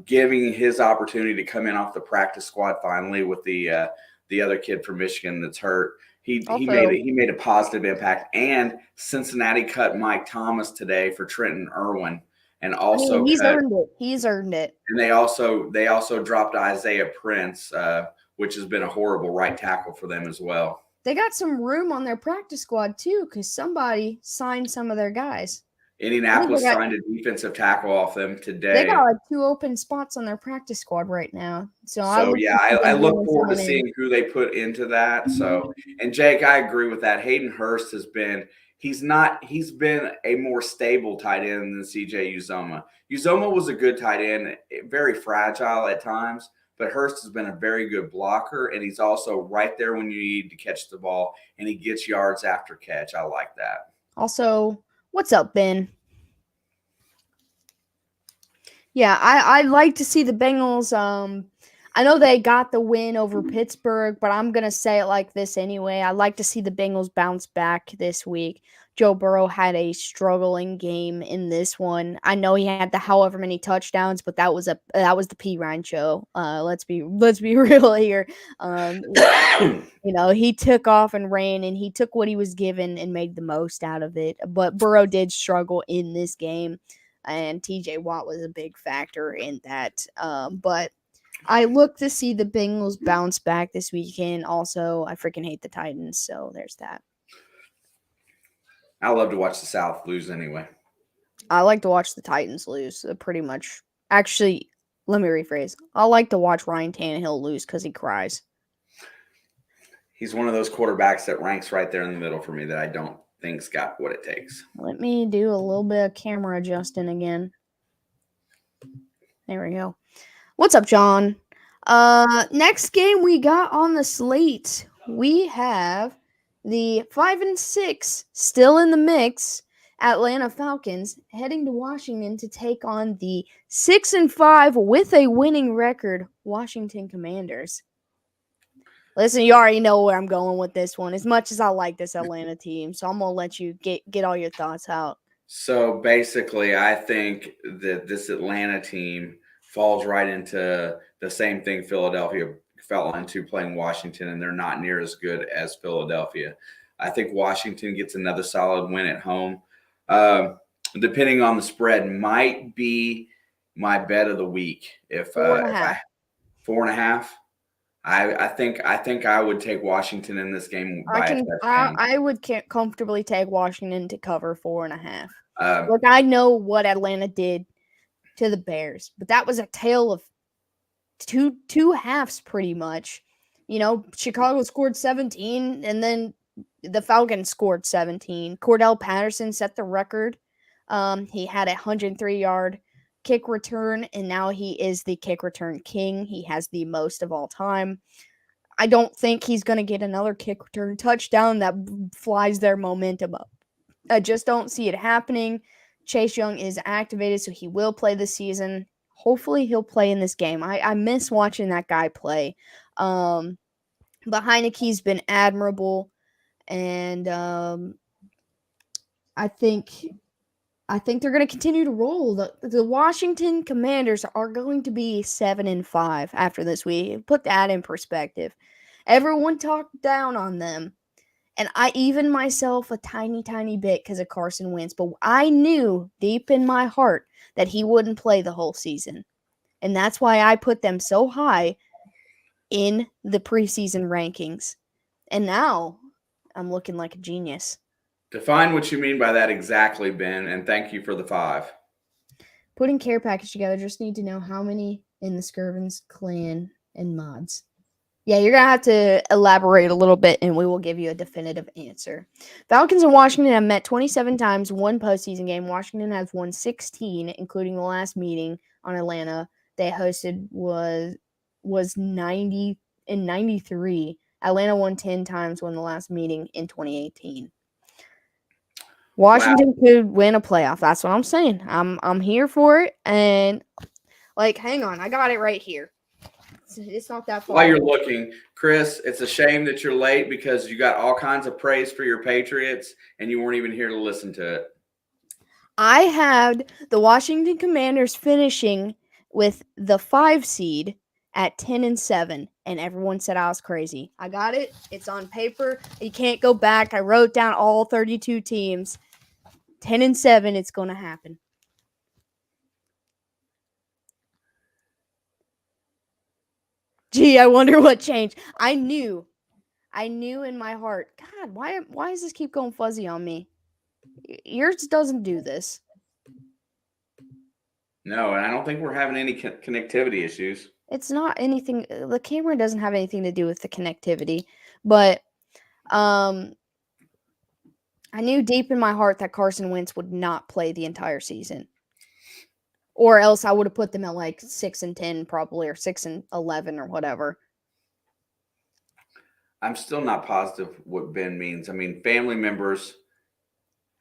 giving his opportunity to come in off the practice squad finally with the other kid from Michigan that's hurt. He made a positive impact. And Cincinnati cut Mike Thomas today for Trenton Irwin. And also he's earned it. He's earned it. And they also dropped Isaiah Prince, which has been a horrible right tackle for them as well. They got some room on their practice squad too, because somebody signed some of their guys. Indianapolis signed a defensive tackle off them today. They got 2 open spots on their practice squad right now. I look forward to seeing who they put into that. So, and Jake, I agree with that. Hayden Hurst has been. He's been a more stable tight end than CJ Uzomah. Uzomah was a good tight end, very fragile at times, but Hurst has been a very good blocker, and he's also right there when you need to catch the ball, and he gets yards after catch. I like that. Also, what's up, Ben? Yeah, I like to see the Bengals. I know they got the win over Pittsburgh, but I'm going to say it like this anyway. I like to see the Bengals bounce back this week. Joe Burrow had a struggling game in this one. I know he had the however many touchdowns, but that was the Perine show. Let's be real here. He took off and ran, and he took what he was given and made the most out of it. But Burrow did struggle in this game, and TJ Watt was a big factor in that. But I look to see the Bengals bounce back this weekend. Also, I freaking hate the Titans, so there's that. I love to watch the South lose anyway. I like to watch the Titans lose, pretty much. Actually, let me rephrase. I like to watch Ryan Tannehill lose because he cries. he's one of those quarterbacks that ranks right there in the middle for me that I don't think's got what it takes. Let me do a little bit of camera adjusting again. There we go. What's up, John? Next game we got on the slate, we have the 5-6 still in the mix Atlanta Falcons heading to Washington to take on the 6-5 with a winning record Washington Commanders. Listen, you already know where I'm going with this one. As much as I like this Atlanta team, so I'm gonna let you get all your thoughts out. So basically, I think that this Atlanta team falls right into the same thing Philadelphia fell into playing Washington, and they're not near as good as Philadelphia. I think Washington gets another solid win at home. Depending on the spread, might be my bet of the week. If 4.5, I think I would take Washington in this game by a touchdown. I would comfortably take Washington to cover 4.5. Look, I know what Atlanta did to the Bears, but that was a tale of two halves pretty much. You know, Chicago scored 17, and then the Falcons scored 17. Cordell Patterson set the record. He had a 103-yard kick return, and now he is the kick return king. He has the most of all time. I don't think he's going to get another kick return touchdown that flies their momentum up. I just don't see it happening. Chase Young is activated, so he will play this season. Hopefully he'll play in this game. I miss watching that guy play. But Heineke's been admirable, and I think they're going to continue to roll. The Washington Commanders are going to be 7-5 after this week. Put that in perspective. Everyone talked down on them, and I even myself a tiny bit because of Carson Wentz. But I knew deep in my heart that he wouldn't play the whole season, and that's why I put them so high in the preseason rankings. And now I'm looking like a genius. Define what you mean by that exactly, Ben, and thank you for the 5. Putting care package together, just need to know how many in the Skirvins clan and mods. Yeah, you're going to have to elaborate a little bit, and we will give you a definitive answer. Falcons and Washington have met 27 times, one postseason game. Washington has won 16, including the last meeting on Atlanta they hosted was 90 in 93. Atlanta won 10 times when the last meeting in 2018. Washington could win a playoff. That's what I'm saying. I'm here for it. And hang on, I got it right here. It's not that far. While you're looking, Chris, it's a shame that you're late because you got all kinds of praise for your Patriots and you weren't even here to listen to it. I had the Washington Commanders finishing with the 5 seed at 10-7, and everyone said I was crazy. I got it. It's on paper. You can't go back. I wrote down all 32 teams. 10-7, it's going to happen. Gee, I wonder what changed. I knew in my heart. God, why does this keep going fuzzy on me? Yours doesn't do this. No, and I don't think we're having any connectivity issues. It's not anything. The camera doesn't have anything to do with the connectivity, but I knew deep in my heart that Carson Wentz would not play the entire season, or else I would have put them at 6-10 probably, or 6-11 or whatever. I'm still not positive what Ben means. I mean, family members.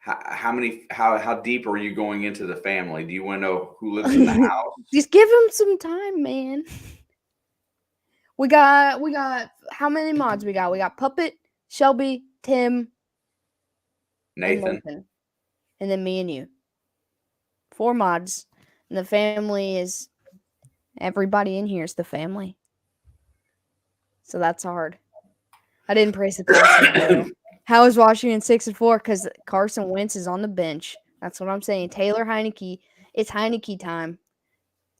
How deep are you going into the family? Do you want to know who lives in the house? Just give him some time, man. We got how many mods we got? We got Puppet, Shelby, Tim, Nathan. And then me and you. 4 mods. And the family is everybody in here is the family. So that's hard. I didn't praise the class. How is Washington 6-4? Because Carson Wentz is on the bench. That's what I'm saying. Taylor Heinicke. It's Heinicke time.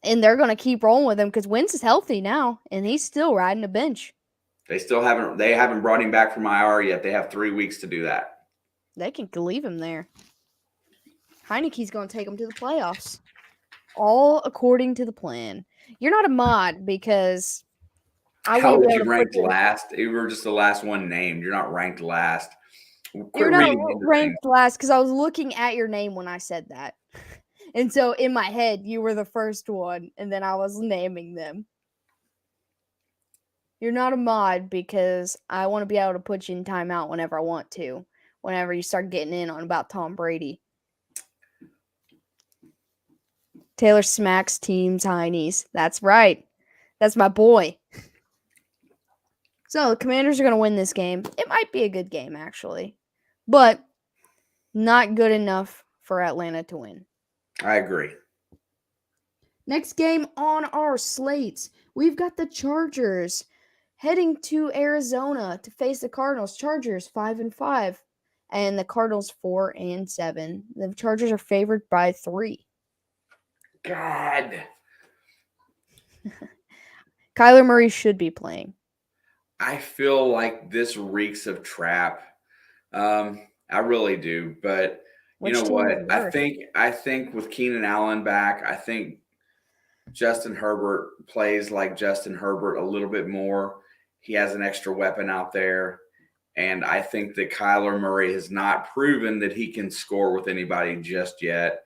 And they're going to keep rolling with him because Wentz is healthy now, and he's still riding the bench. They haven't brought him back from IR yet. They have 3 weeks to do that. They can leave him there. Heinicke's going to take him to the playoffs. All according to the plan. You're not a mod because I want How to be would able you to put rank them. last? You were just the last one named. You're not ranked last. You're Quit not reading into things. ranked last because I was looking at your name when I said that. And so in my head, you were the first one, and then I was naming them. You're not a mod because I want to be able to put you in timeout whenever I want to, whenever you start getting in on about Tom Brady. Taylor smacks teams heinies. That's right. That's my boy. So the Commanders are going to win this game. It might be a good game, actually, but not good enough for Atlanta to win. I agree. Next game on our slates, we've got the Chargers heading to Arizona to face the Cardinals. Chargers 5-5, and the Cardinals 4-7. The Chargers are favored by 3. God, Kyler Murray should be playing. I feel like this reeks of trap. I really do. But you Which know team is what? I worse? think with Keenan Allen back, I think Justin Herbert plays like Justin Herbert a little bit more. He has an extra weapon out there. And I think that Kyler Murray has not proven that he can score with anybody just yet.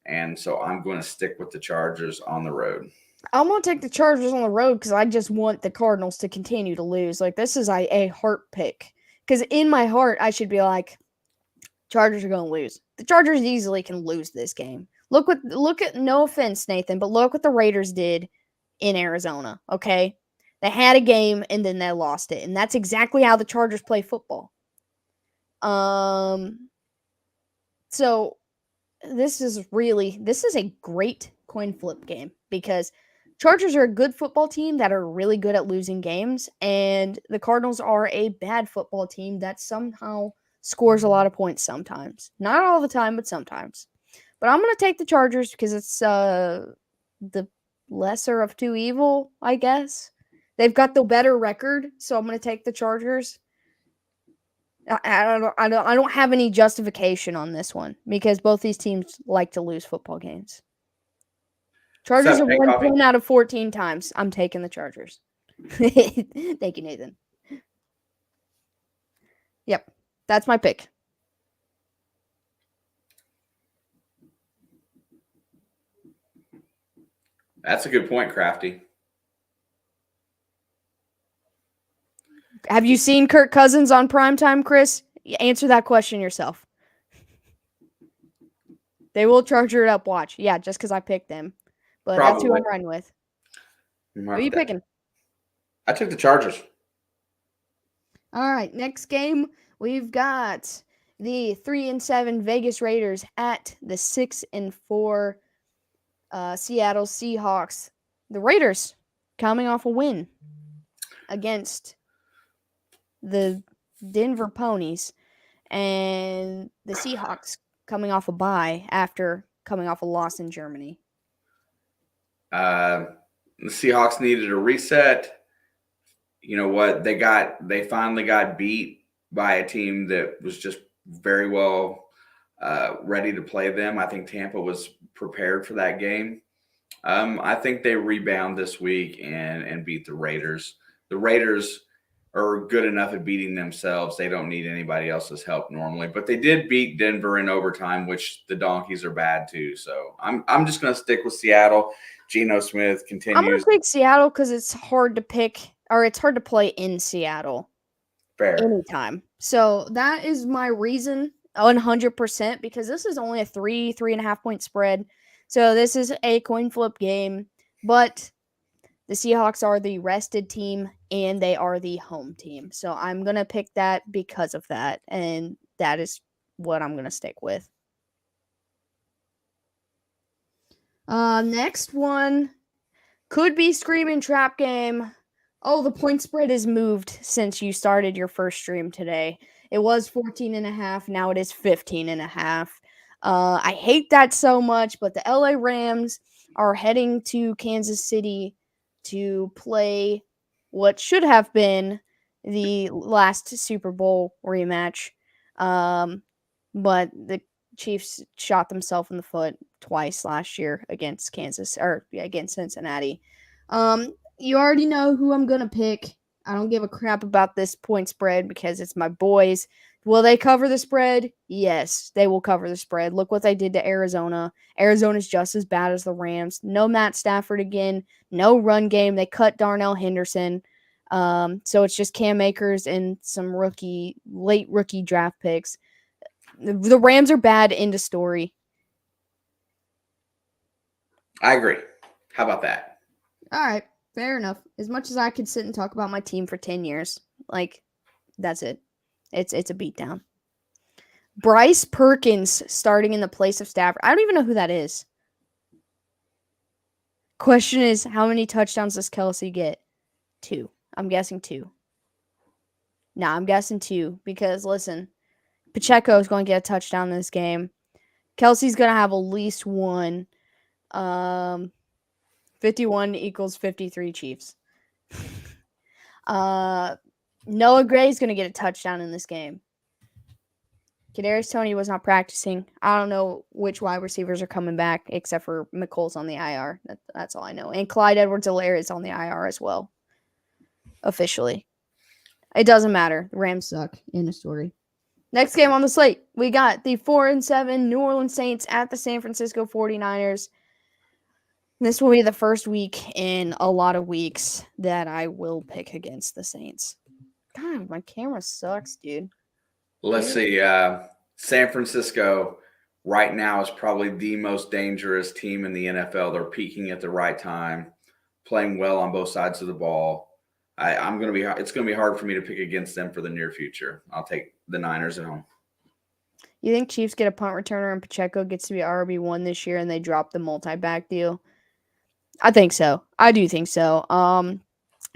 And so I'm going to stick with the Chargers on the road. I'm going to take the Chargers on the road because I just want the Cardinals to continue to lose. Like, this is a heart pick. Because in my heart, I should be like, Chargers are going to lose. The Chargers easily can lose this game. Look at no offense, Nathan, but look what the Raiders did in Arizona, okay? They had a game and then they lost it. And that's exactly how the Chargers play football. So this is a great coin flip game because Chargers are a good football team that are really good at losing games, and the Cardinals are a bad football team that somehow scores a lot of points sometimes. Not all the time, but sometimes. But I'm going to take the Chargers because it's the lesser of two evil, I guess. They've got the better record, so I'm going to take the Chargers. I don't have any justification on this one because both these teams like to lose football games. Chargers What's have up, Hey won Coffee? 10 out of 14 times. I'm taking the Chargers. Thank you, Nathan. Yep, that's my pick. That's a good point, Crafty. Have you seen Kirk Cousins on primetime, Chris? Answer that question yourself. They will charger it up, watch. Yeah, just because I picked them. But that's who Probably. I'm riding with. Who are you picking? I took the Chargers. All right, next game, we've got the 3-7 Vegas Raiders at the 6-4 Seattle Seahawks. The Raiders coming off a win against the Denver Ponies, and the Seahawks coming off a bye after coming off a loss in Germany. The Seahawks needed a reset. You know what? They finally got beat by a team that was just very well ready to play them. I think Tampa was prepared for that game. I think they rebound this week and beat the Raiders. The Raiders are good enough at beating themselves. They don't need anybody else's help normally, but they did beat Denver in overtime, which the Donkeys are bad too. So I'm just going to stick with Seattle. Geno Smith continues. I'm going to pick Seattle because it's hard to pick, or it's hard to play in Seattle. Fair. Anytime. So that is my reason 100% because this is only a 3.5 point spread. So this is a coin flip game, but the Seahawks are the rested team and they are the home team. So I'm going to pick that because of that. And that is what I'm going to stick with. Next one could be Screaming Trap Game. Oh, the point spread is moved since you started your first stream today. It was 14.5. Now it is 15.5. I hate that so much, but the LA Rams are heading to Kansas City to play what should have been the last Super Bowl rematch. But the Chiefs shot themselves in the foot twice last year against against Cincinnati. you already know who I'm gonna pick. I don't give a crap about this point spread because it's my boys. Will they cover the spread? Yes, they will cover the spread. Look what they did to Arizona. Arizona's just as bad as the Rams. No Matt Stafford again. No run game. They cut Darnell Henderson. So it's just Cam Akers and some late rookie draft picks. The Rams are bad. End of story. I agree. How about that? All right, fair enough. As much as I could sit and talk about my team for 10 years, like that's it. It's a beatdown. Bryce Perkins starting in the place of Stafford. I don't even know who that is. Question is, how many touchdowns does Kelsey get? 2. I'm guessing 2. Nah, I'm guessing 2 because listen, Pacheco is going to get a touchdown in this game. Kelsey's going to have at least one. 51 equals 53 Chiefs. Noah Gray's going to get a touchdown in this game. Kadarius Toney was not practicing. I don't know which wide receivers are coming back, except for McColl's on the IR. That's all I know. And Clyde Edwards-Helaire is on the IR as well. Officially. It doesn't matter. The Rams suck. End of story. Next game on the slate, we got the 4-7 New Orleans Saints at the San Francisco 49ers. This will be the first week in a lot of weeks that I will pick against the Saints. God, my camera sucks, dude. Let's see. San Francisco right now is probably the most dangerous team in the NFL. They're peaking at the right time, playing well on both sides of the ball. It's going to be hard for me to pick against them for the near future. I'll take the Niners at home. You think Chiefs get a punt returner and Pacheco gets to be RB1 this year and they drop the multi-back deal? I think so. I do think so.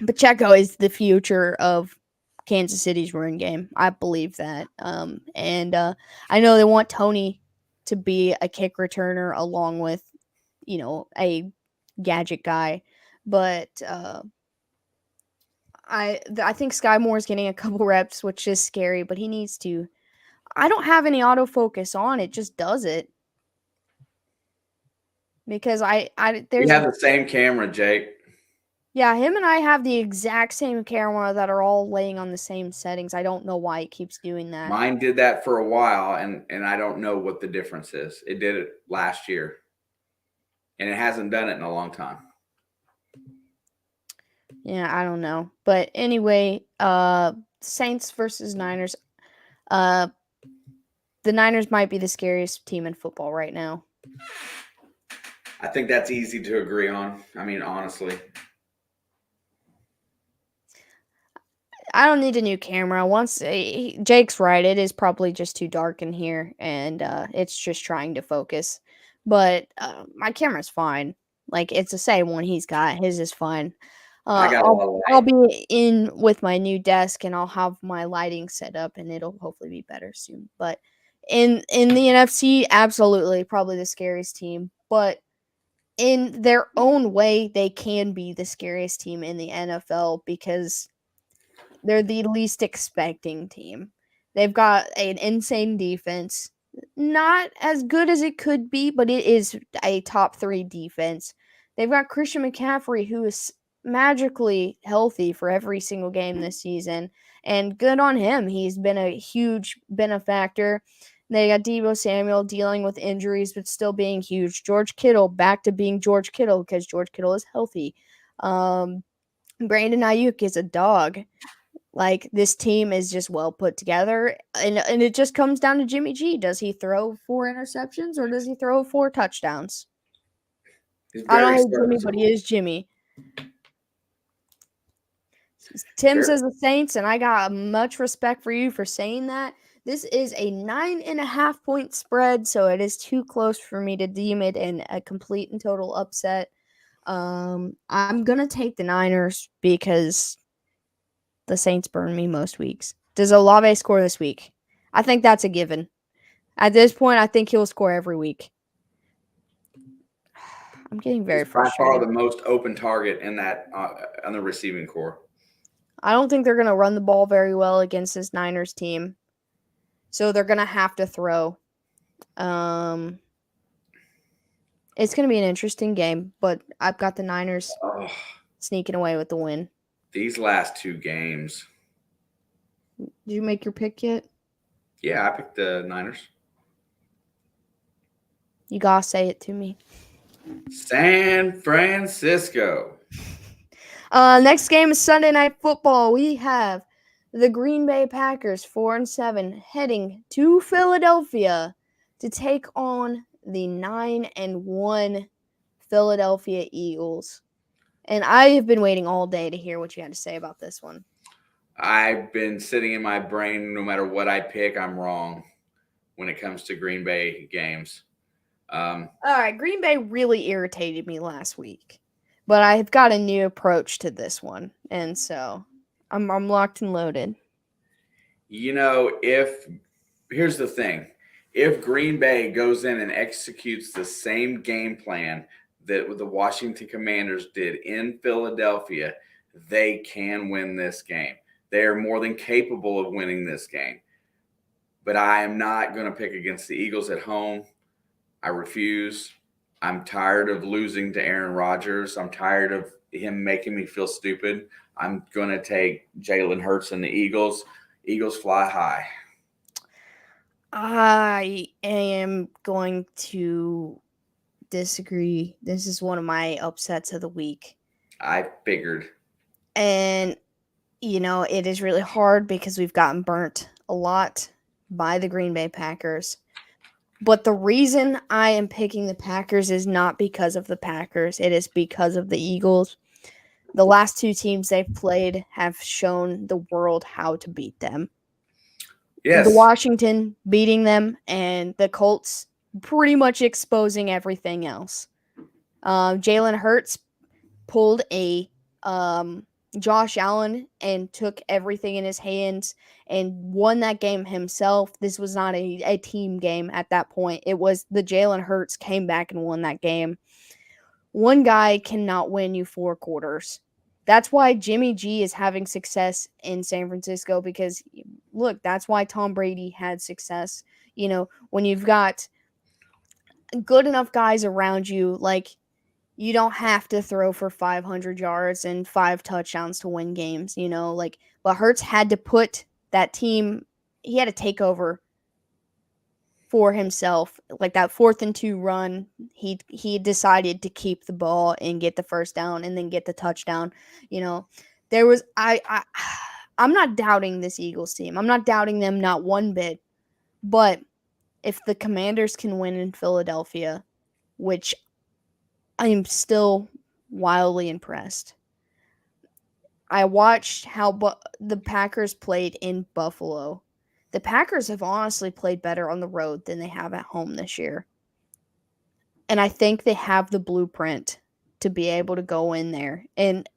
Pacheco is the future of Kansas City's run game. I believe that. And I know they want Toney to be a kick returner along with, a gadget guy. But I think Sky Moore is getting a couple reps, which is scary, but he needs to. I don't have any autofocus on. It just does it. Because We have the same camera, Jake. Yeah, him and I have the exact same camera that are all laying on the same settings. I don't know why it keeps doing that. Mine did that for a while, and I don't know what the difference is. It did it last year, and it hasn't done it in a long time. Yeah, I don't know. But anyway, Saints versus Niners. The Niners might be the scariest team in football right now. I think that's easy to agree on. I mean, honestly. I don't need a new camera. Jake's right, it is probably just too dark in here, and it's just trying to focus. But my camera's fine. Like it's the same one he's got. His is fine. I got a lot of light. I'll be in with my new desk, and I'll have my lighting set up, and it'll hopefully be better soon. But in the NFC, absolutely, probably the scariest team. But in their own way, they can be the scariest team in the NFL because they're the least expecting team. They've got an insane defense. Not as good as it could be, but it is a top 3 defense. They've got Christian McCaffrey, who is magically healthy for every single game this season. And good on him. He's been a huge benefactor. They got Deebo Samuel dealing with injuries, but still being huge. George Kittle back to being George Kittle because George Kittle is healthy. Brandon Ayuk is a dog. Like, this team is just well put together, and it just comes down to Jimmy G. Does he throw 4 interceptions or does he throw 4 touchdowns? I don't hate Jimmy, but he is Jimmy. Tim says the Saints, and I got much respect for you for saying that. This is a 9.5 point spread, so it is too close for me to deem it a complete and total upset. I'm gonna take the Niners because the Saints burn me most weeks. Does Olave score this week? I think that's a given. At this point, I think he'll score every week. I'm getting very frustrated. By far the most open target in that on the receiving core. I don't think they're going to run the ball very well against this Niners team. So they're going to have to throw. It's going to be an interesting game, but I've got the Niners. Oh, sneaking away with the win. These last two games. Did you make your pick yet? Yeah, I picked the Niners. You gotta say it to me. San Francisco. Next game is Sunday Night Football. We have the Green Bay Packers 4-7 heading to Philadelphia to take on the 9-1 Philadelphia Eagles. And I have been waiting all day to hear what you had to say about this one. I've been sitting in my brain, no matter what I pick, I'm wrong when it comes to Green Bay games. All right, Green Bay really irritated me last week, but I've got a new approach to this one, and so I'm locked and loaded. Here's the thing. If Green Bay goes in and executes the same game plan that the Washington Commanders did in Philadelphia, they can win this game. They are more than capable of winning this game. But I am not going to pick against the Eagles at home. I refuse. I'm tired of losing to Aaron Rodgers. I'm tired of him making me feel stupid. I'm going to take Jalen Hurts and the Eagles. Eagles fly high. I am going to disagree. This is one of my upsets of the week. I figured. And, it is really hard because we've gotten burnt a lot by the Green Bay Packers. But the reason I am picking the Packers is not because of the Packers. It is because of the Eagles. The last two teams they've played have shown the world how to beat them. Yes. The Washington beating them and the Colts pretty much exposing everything else. Jalen Hurts pulled a Josh Allen and took everything in his hands and won that game himself. This was not a team game at that point. It was the Jalen Hurts came back and won that game. One guy cannot win you 4 quarters. That's why Jimmy G is having success in San Francisco because, look, that's why Tom Brady had success. When you've got good enough guys around you, like, you don't have to throw for 500 yards and 5 touchdowns to win games, but Hurts had to put that team, he had to take over for himself. Like that 4th and 2 run, he decided to keep the ball and get the first down and then get the touchdown. There was, I'm not doubting this Eagles team. I'm not doubting them, not one bit, but if the Commanders can win in Philadelphia, which I am still wildly impressed. I watched how the Packers played in Buffalo. The Packers have honestly played better on the road than they have at home this year. And I think they have the blueprint to be able to go in there and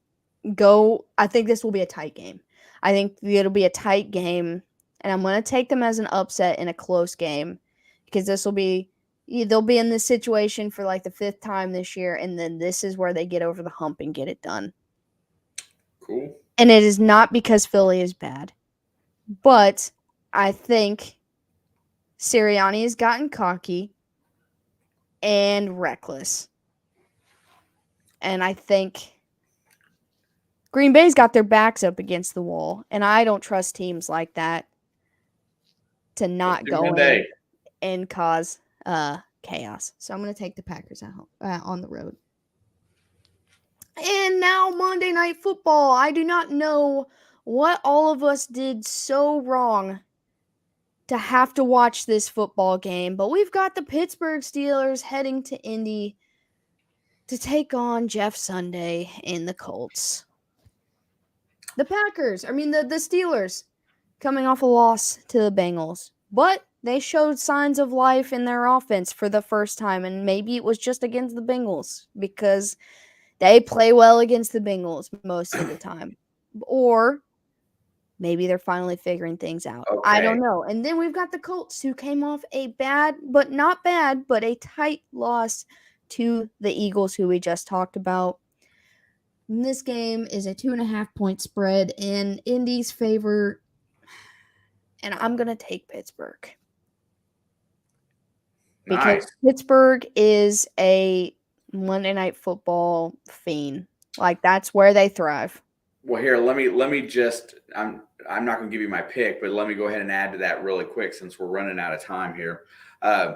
I think this will be a tight game. I think it'll be a tight game, and I'm going to take them as an upset in a close game because they'll be in this situation for like the 5th time this year, and then this is where they get over the hump and get it done. Cool. And it is not because Philly is bad, but I think Sirianni has gotten cocky and reckless. And I think Green Bay's got their backs up against the wall, and I don't trust teams like that to not go in and cause chaos. So I'm going to take the Packers at home, on the road. And now Monday Night Football. I do not know what all of us did so wrong to have to watch this football game, but we've got the Pittsburgh Steelers heading to Indy to take on Jeff Sunday in the Colts. The Steelers coming off a loss to the Bengals, but they showed signs of life in their offense for the first time, and maybe it was just against the Bengals because they play well against the Bengals most of the time. Or maybe they're finally figuring things out. Okay. I don't know. And then we've got the Colts who came off a a tight loss to the Eagles who we just talked about. And this game is a 2.5-point spread in Indy's favor. And I'm going to take Pittsburgh. Because Nice. Pittsburgh is a Monday Night Football fiend. Like, that's where they thrive. Well, here, let me just I'm not going to give you my pick, but let me go ahead and add to that really quick since we're running out of time here. Uh,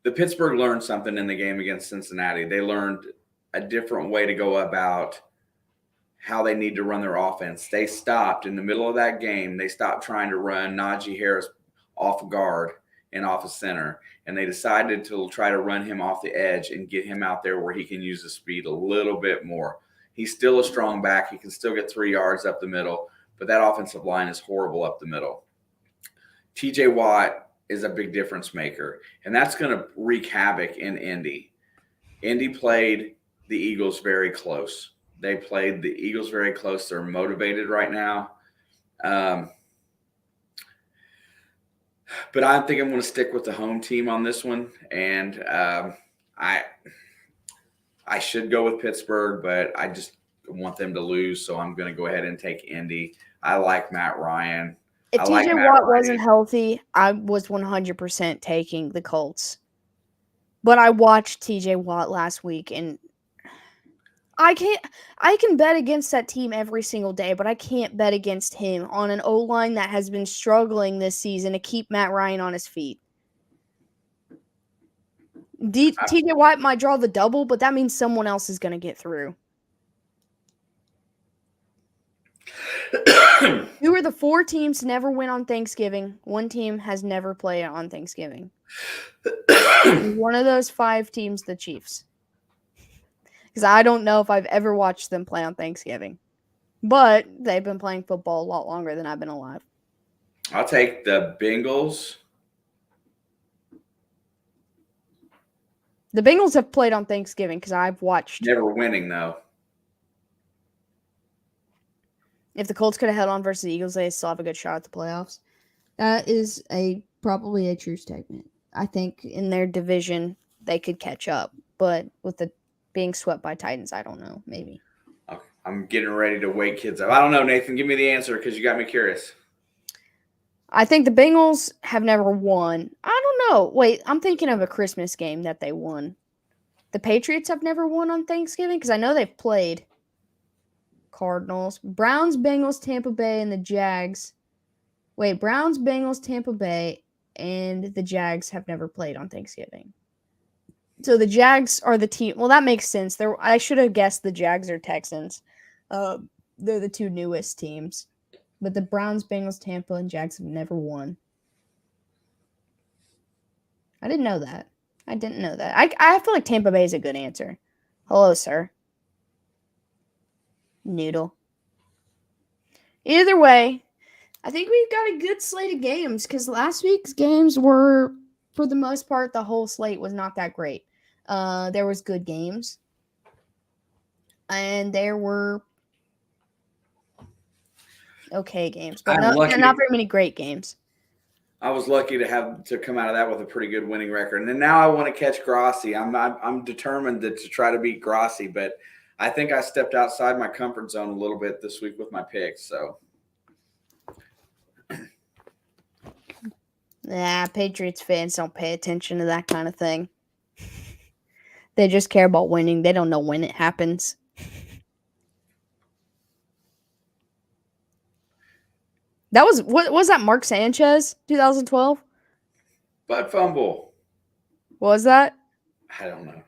the Pittsburgh learned something in the game against Cincinnati. They learned a different way to go about how they need to run their offense. They stopped in the middle of that game. They stopped trying to run Najee Harris off guard and off a center, and they decided to try to run him off the edge and get him out there where he can use the speed a little bit more. He's still a strong back. He can still get 3 yards up the middle, but that offensive line is horrible up the middle. TJ Watt is a big difference maker, and that's going to wreak havoc in Indy. Indy played the Eagles very close. They played the Eagles very close. They're motivated right now. But I think I'm going to stick with the home team on this one. And I should go with Pittsburgh, but I just want them to lose. So I'm going to go ahead and take Indy. I like Matt Ryan. If like TJ Matt Watt Ryan. wasn't healthy, I was 100% taking the Colts. But I watched TJ Watt last week, and I can bet against that team every single day, but I can't bet against him on an O-line that has been struggling this season to keep Matt Ryan on his feet. TJ Watt might draw the double, but that means someone else is going to get through. Who are the 4 teams to never win on Thanksgiving? One team has never played on Thanksgiving. One of those 5 teams, the Chiefs. Because I don't know if I've ever watched them play on Thanksgiving. But they've been playing football a lot longer than I've been alive. I'll take the Bengals. The Bengals have played on Thanksgiving because I've watched. Never winning, though. If the Colts could have held on versus the Eagles, they still have a good shot at the playoffs. That is probably a true statement. I think in their division, they could catch up. But with the being swept by Titans, I don't know. Maybe. Okay. I'm getting ready to wake kids up. I don't know, Nathan. Give me the answer because you got me curious. I think the Bengals have never won. I don't know. Wait, I'm thinking of a Christmas game that they won. The Patriots have never won on Thanksgiving because I know they've played. Cardinals, Browns, Bengals, Tampa Bay, and the Jags. Wait, Browns, Bengals, Tampa Bay, and the Jags have never played on Thanksgiving. So the Jags are the team. Well, that makes sense. I should have guessed the Jags are Texans. They're the 2 newest teams. But the Browns, Bengals, Tampa, and Jags have never won. I didn't know that. I feel like Tampa Bay is a good answer. Hello, sir. Noodle. Either way, I think we've got a good slate of games because last week's games were, for the most part, the whole slate was not that great. There was good games, and there were okay games, but not very many great games. I was lucky to come out of that with a pretty good winning record, and then now I want to catch Grossi. I'm determined to try to beat Grossi, but I think I stepped outside my comfort zone a little bit this week with my picks. So, Patriots fans don't pay attention to that kind of thing. They just care about winning. They don't know when it happens. That was what was that? Mark Sanchez, 2012. Butt fumble. What was that? I don't know.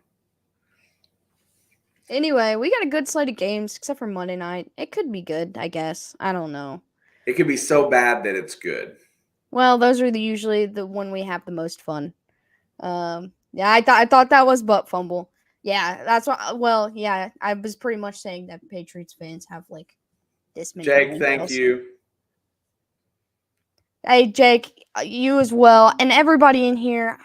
Anyway, we got a good slate of games, except for Monday night. It could be good, I guess. I don't know. It could be so bad that it's good. Well, those are usually the one we have the most fun. Yeah, I thought that was butt fumble. Yeah, that's what. Well, yeah, I was pretty much saying that Patriots fans have like this many. Jake, thank you. Hey, Jake, you as well, and everybody in here.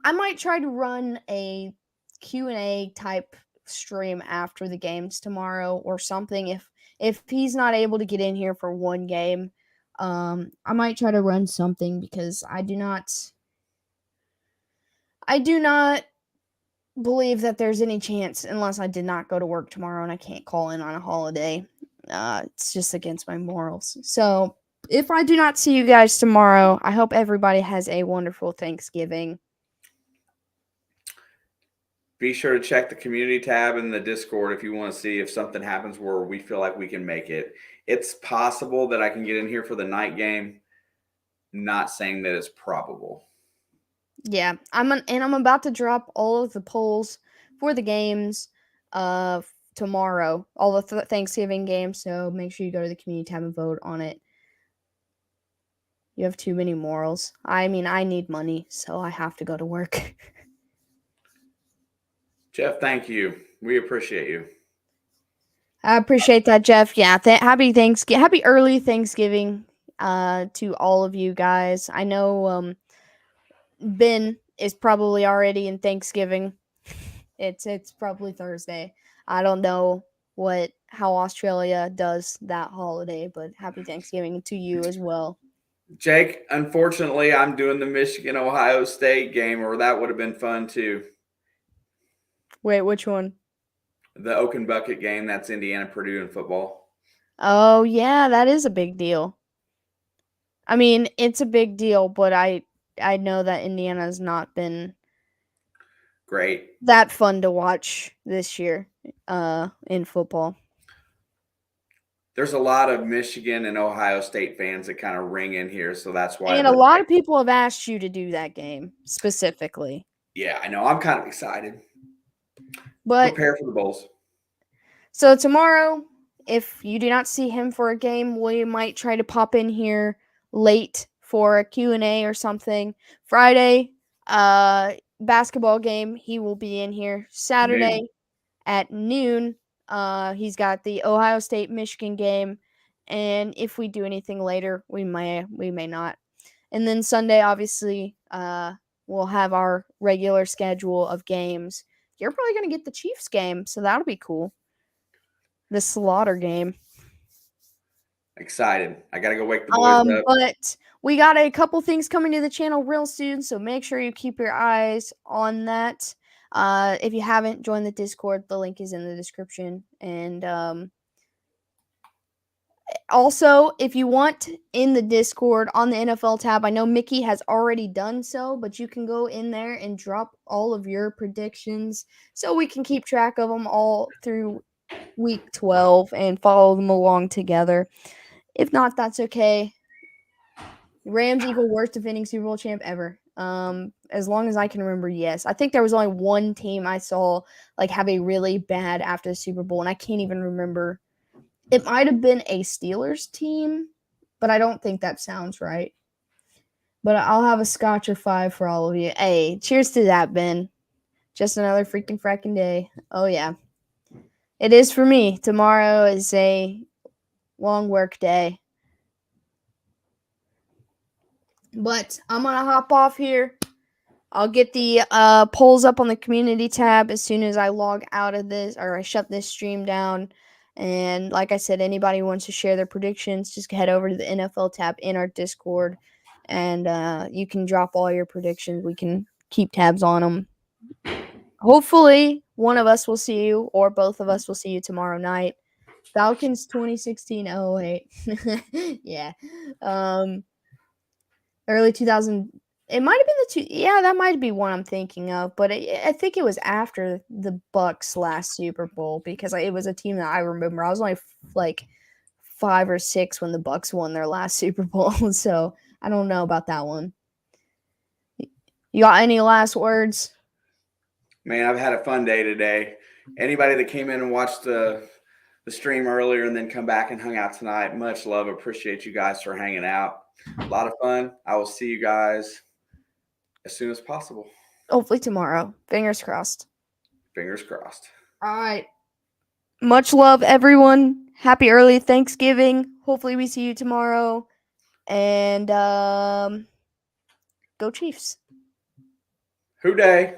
I might try to run a Q&A type stream after the games tomorrow or something. If he's not able to get in here for one game, I might try to run something because I do not believe that there's any chance unless I did not go to work tomorrow and I can't call in on a holiday. It's just against my morals. So if I do not see you guys tomorrow, I hope everybody has a wonderful Thanksgiving. be sure to check the community tab in the Discord if you want to see if something happens where we feel like we can make it. It's possible that I can get in here for the night game. Not saying that it's probable. Yeah, I'm about to drop all of the polls for the games tomorrow, all the Thanksgiving games, so make sure you go to the community tab and vote on it. You have too many morals. I mean, I need money, so I have to go to work. Jeff, thank you. We appreciate you. I appreciate that, Jeff. Yeah, happy early Thanksgiving to all of you guys. I know Ben is probably already in Thanksgiving. It's probably Thursday. I don't know how Australia does that holiday, but happy Thanksgiving to you as well. Jake, unfortunately, I'm doing the Michigan-Ohio State game, or that would have been fun too. Wait, which one? The Oaken Bucket game. That's Indiana-Purdue in football. Oh, yeah, that is a big deal. I mean, it's a big deal, but I know that Indiana's not been great, that fun to watch this year in football. There's a lot of Michigan and Ohio State fans that kind of ring in here, so that's why. And a lot of people have asked you to do that game specifically. Yeah, I know. I'm kind of excited. But prepare for the Bulls. So tomorrow, if you do not see him for a game, we might try to pop in here late for a Q&A or something. Friday, basketball game, he will be in here. Saturday at noon, he's got the Ohio State Michigan game, and if we do anything later, we may not. And then Sunday, obviously, we'll have our regular schedule of games. You're probably going to get the Chiefs game, so that'll be cool. The Slaughter game. Excited. I got to go wake the boys up. But we got a couple things coming to the channel real soon, so make sure you keep your eyes on that. If you haven't joined the Discord, the link is in the description. And also, if you want in the Discord on the NFL tab, I know Mickey has already done so, but you can go in there and drop all of your predictions so we can keep track of them all through week 12 and follow them along together. If not, that's okay. Rams equal worst defending Super Bowl champ ever. As long as I can remember, yes. I think there was only one team I saw like have a really bad after the Super Bowl, and I can't even remember. It might have been a Steelers team, but I don't think that sounds right. But I'll have a scotch or 5 for all of you. Hey, cheers to that, Ben. Just another freaking fracking day. Oh, yeah. It is for me. Tomorrow is a long work day. But I'm going to hop off here. I'll get the polls up on the community tab as soon as I log out of this, or I shut this stream down. And like I said, anybody who wants to share their predictions, just head over to the NFL tab in our Discord, and you can drop all your predictions. We can keep tabs on them. Hopefully, one of us will see you, or both of us will see you tomorrow night. Falcons 2016. Oh, wait. Yeah. Early 2000. It might have been the two. Yeah, that might be one I'm thinking of, but I think it was after the Bucks last Super Bowl because it was a team that I remember. I was only like 5 or 6 when the Bucks won their last Super Bowl, so I don't know about that one. You got any last words? Man, I've had a fun day today. Anybody that came in and watched the stream earlier and then come back and hung out tonight, much love. Appreciate you guys for hanging out. A lot of fun. I will see you guys as soon as possible. Hopefully tomorrow. Fingers crossed. Fingers crossed. All right. Much love, everyone. Happy early Thanksgiving. Hopefully we see you tomorrow. And go Chiefs. Hoo day.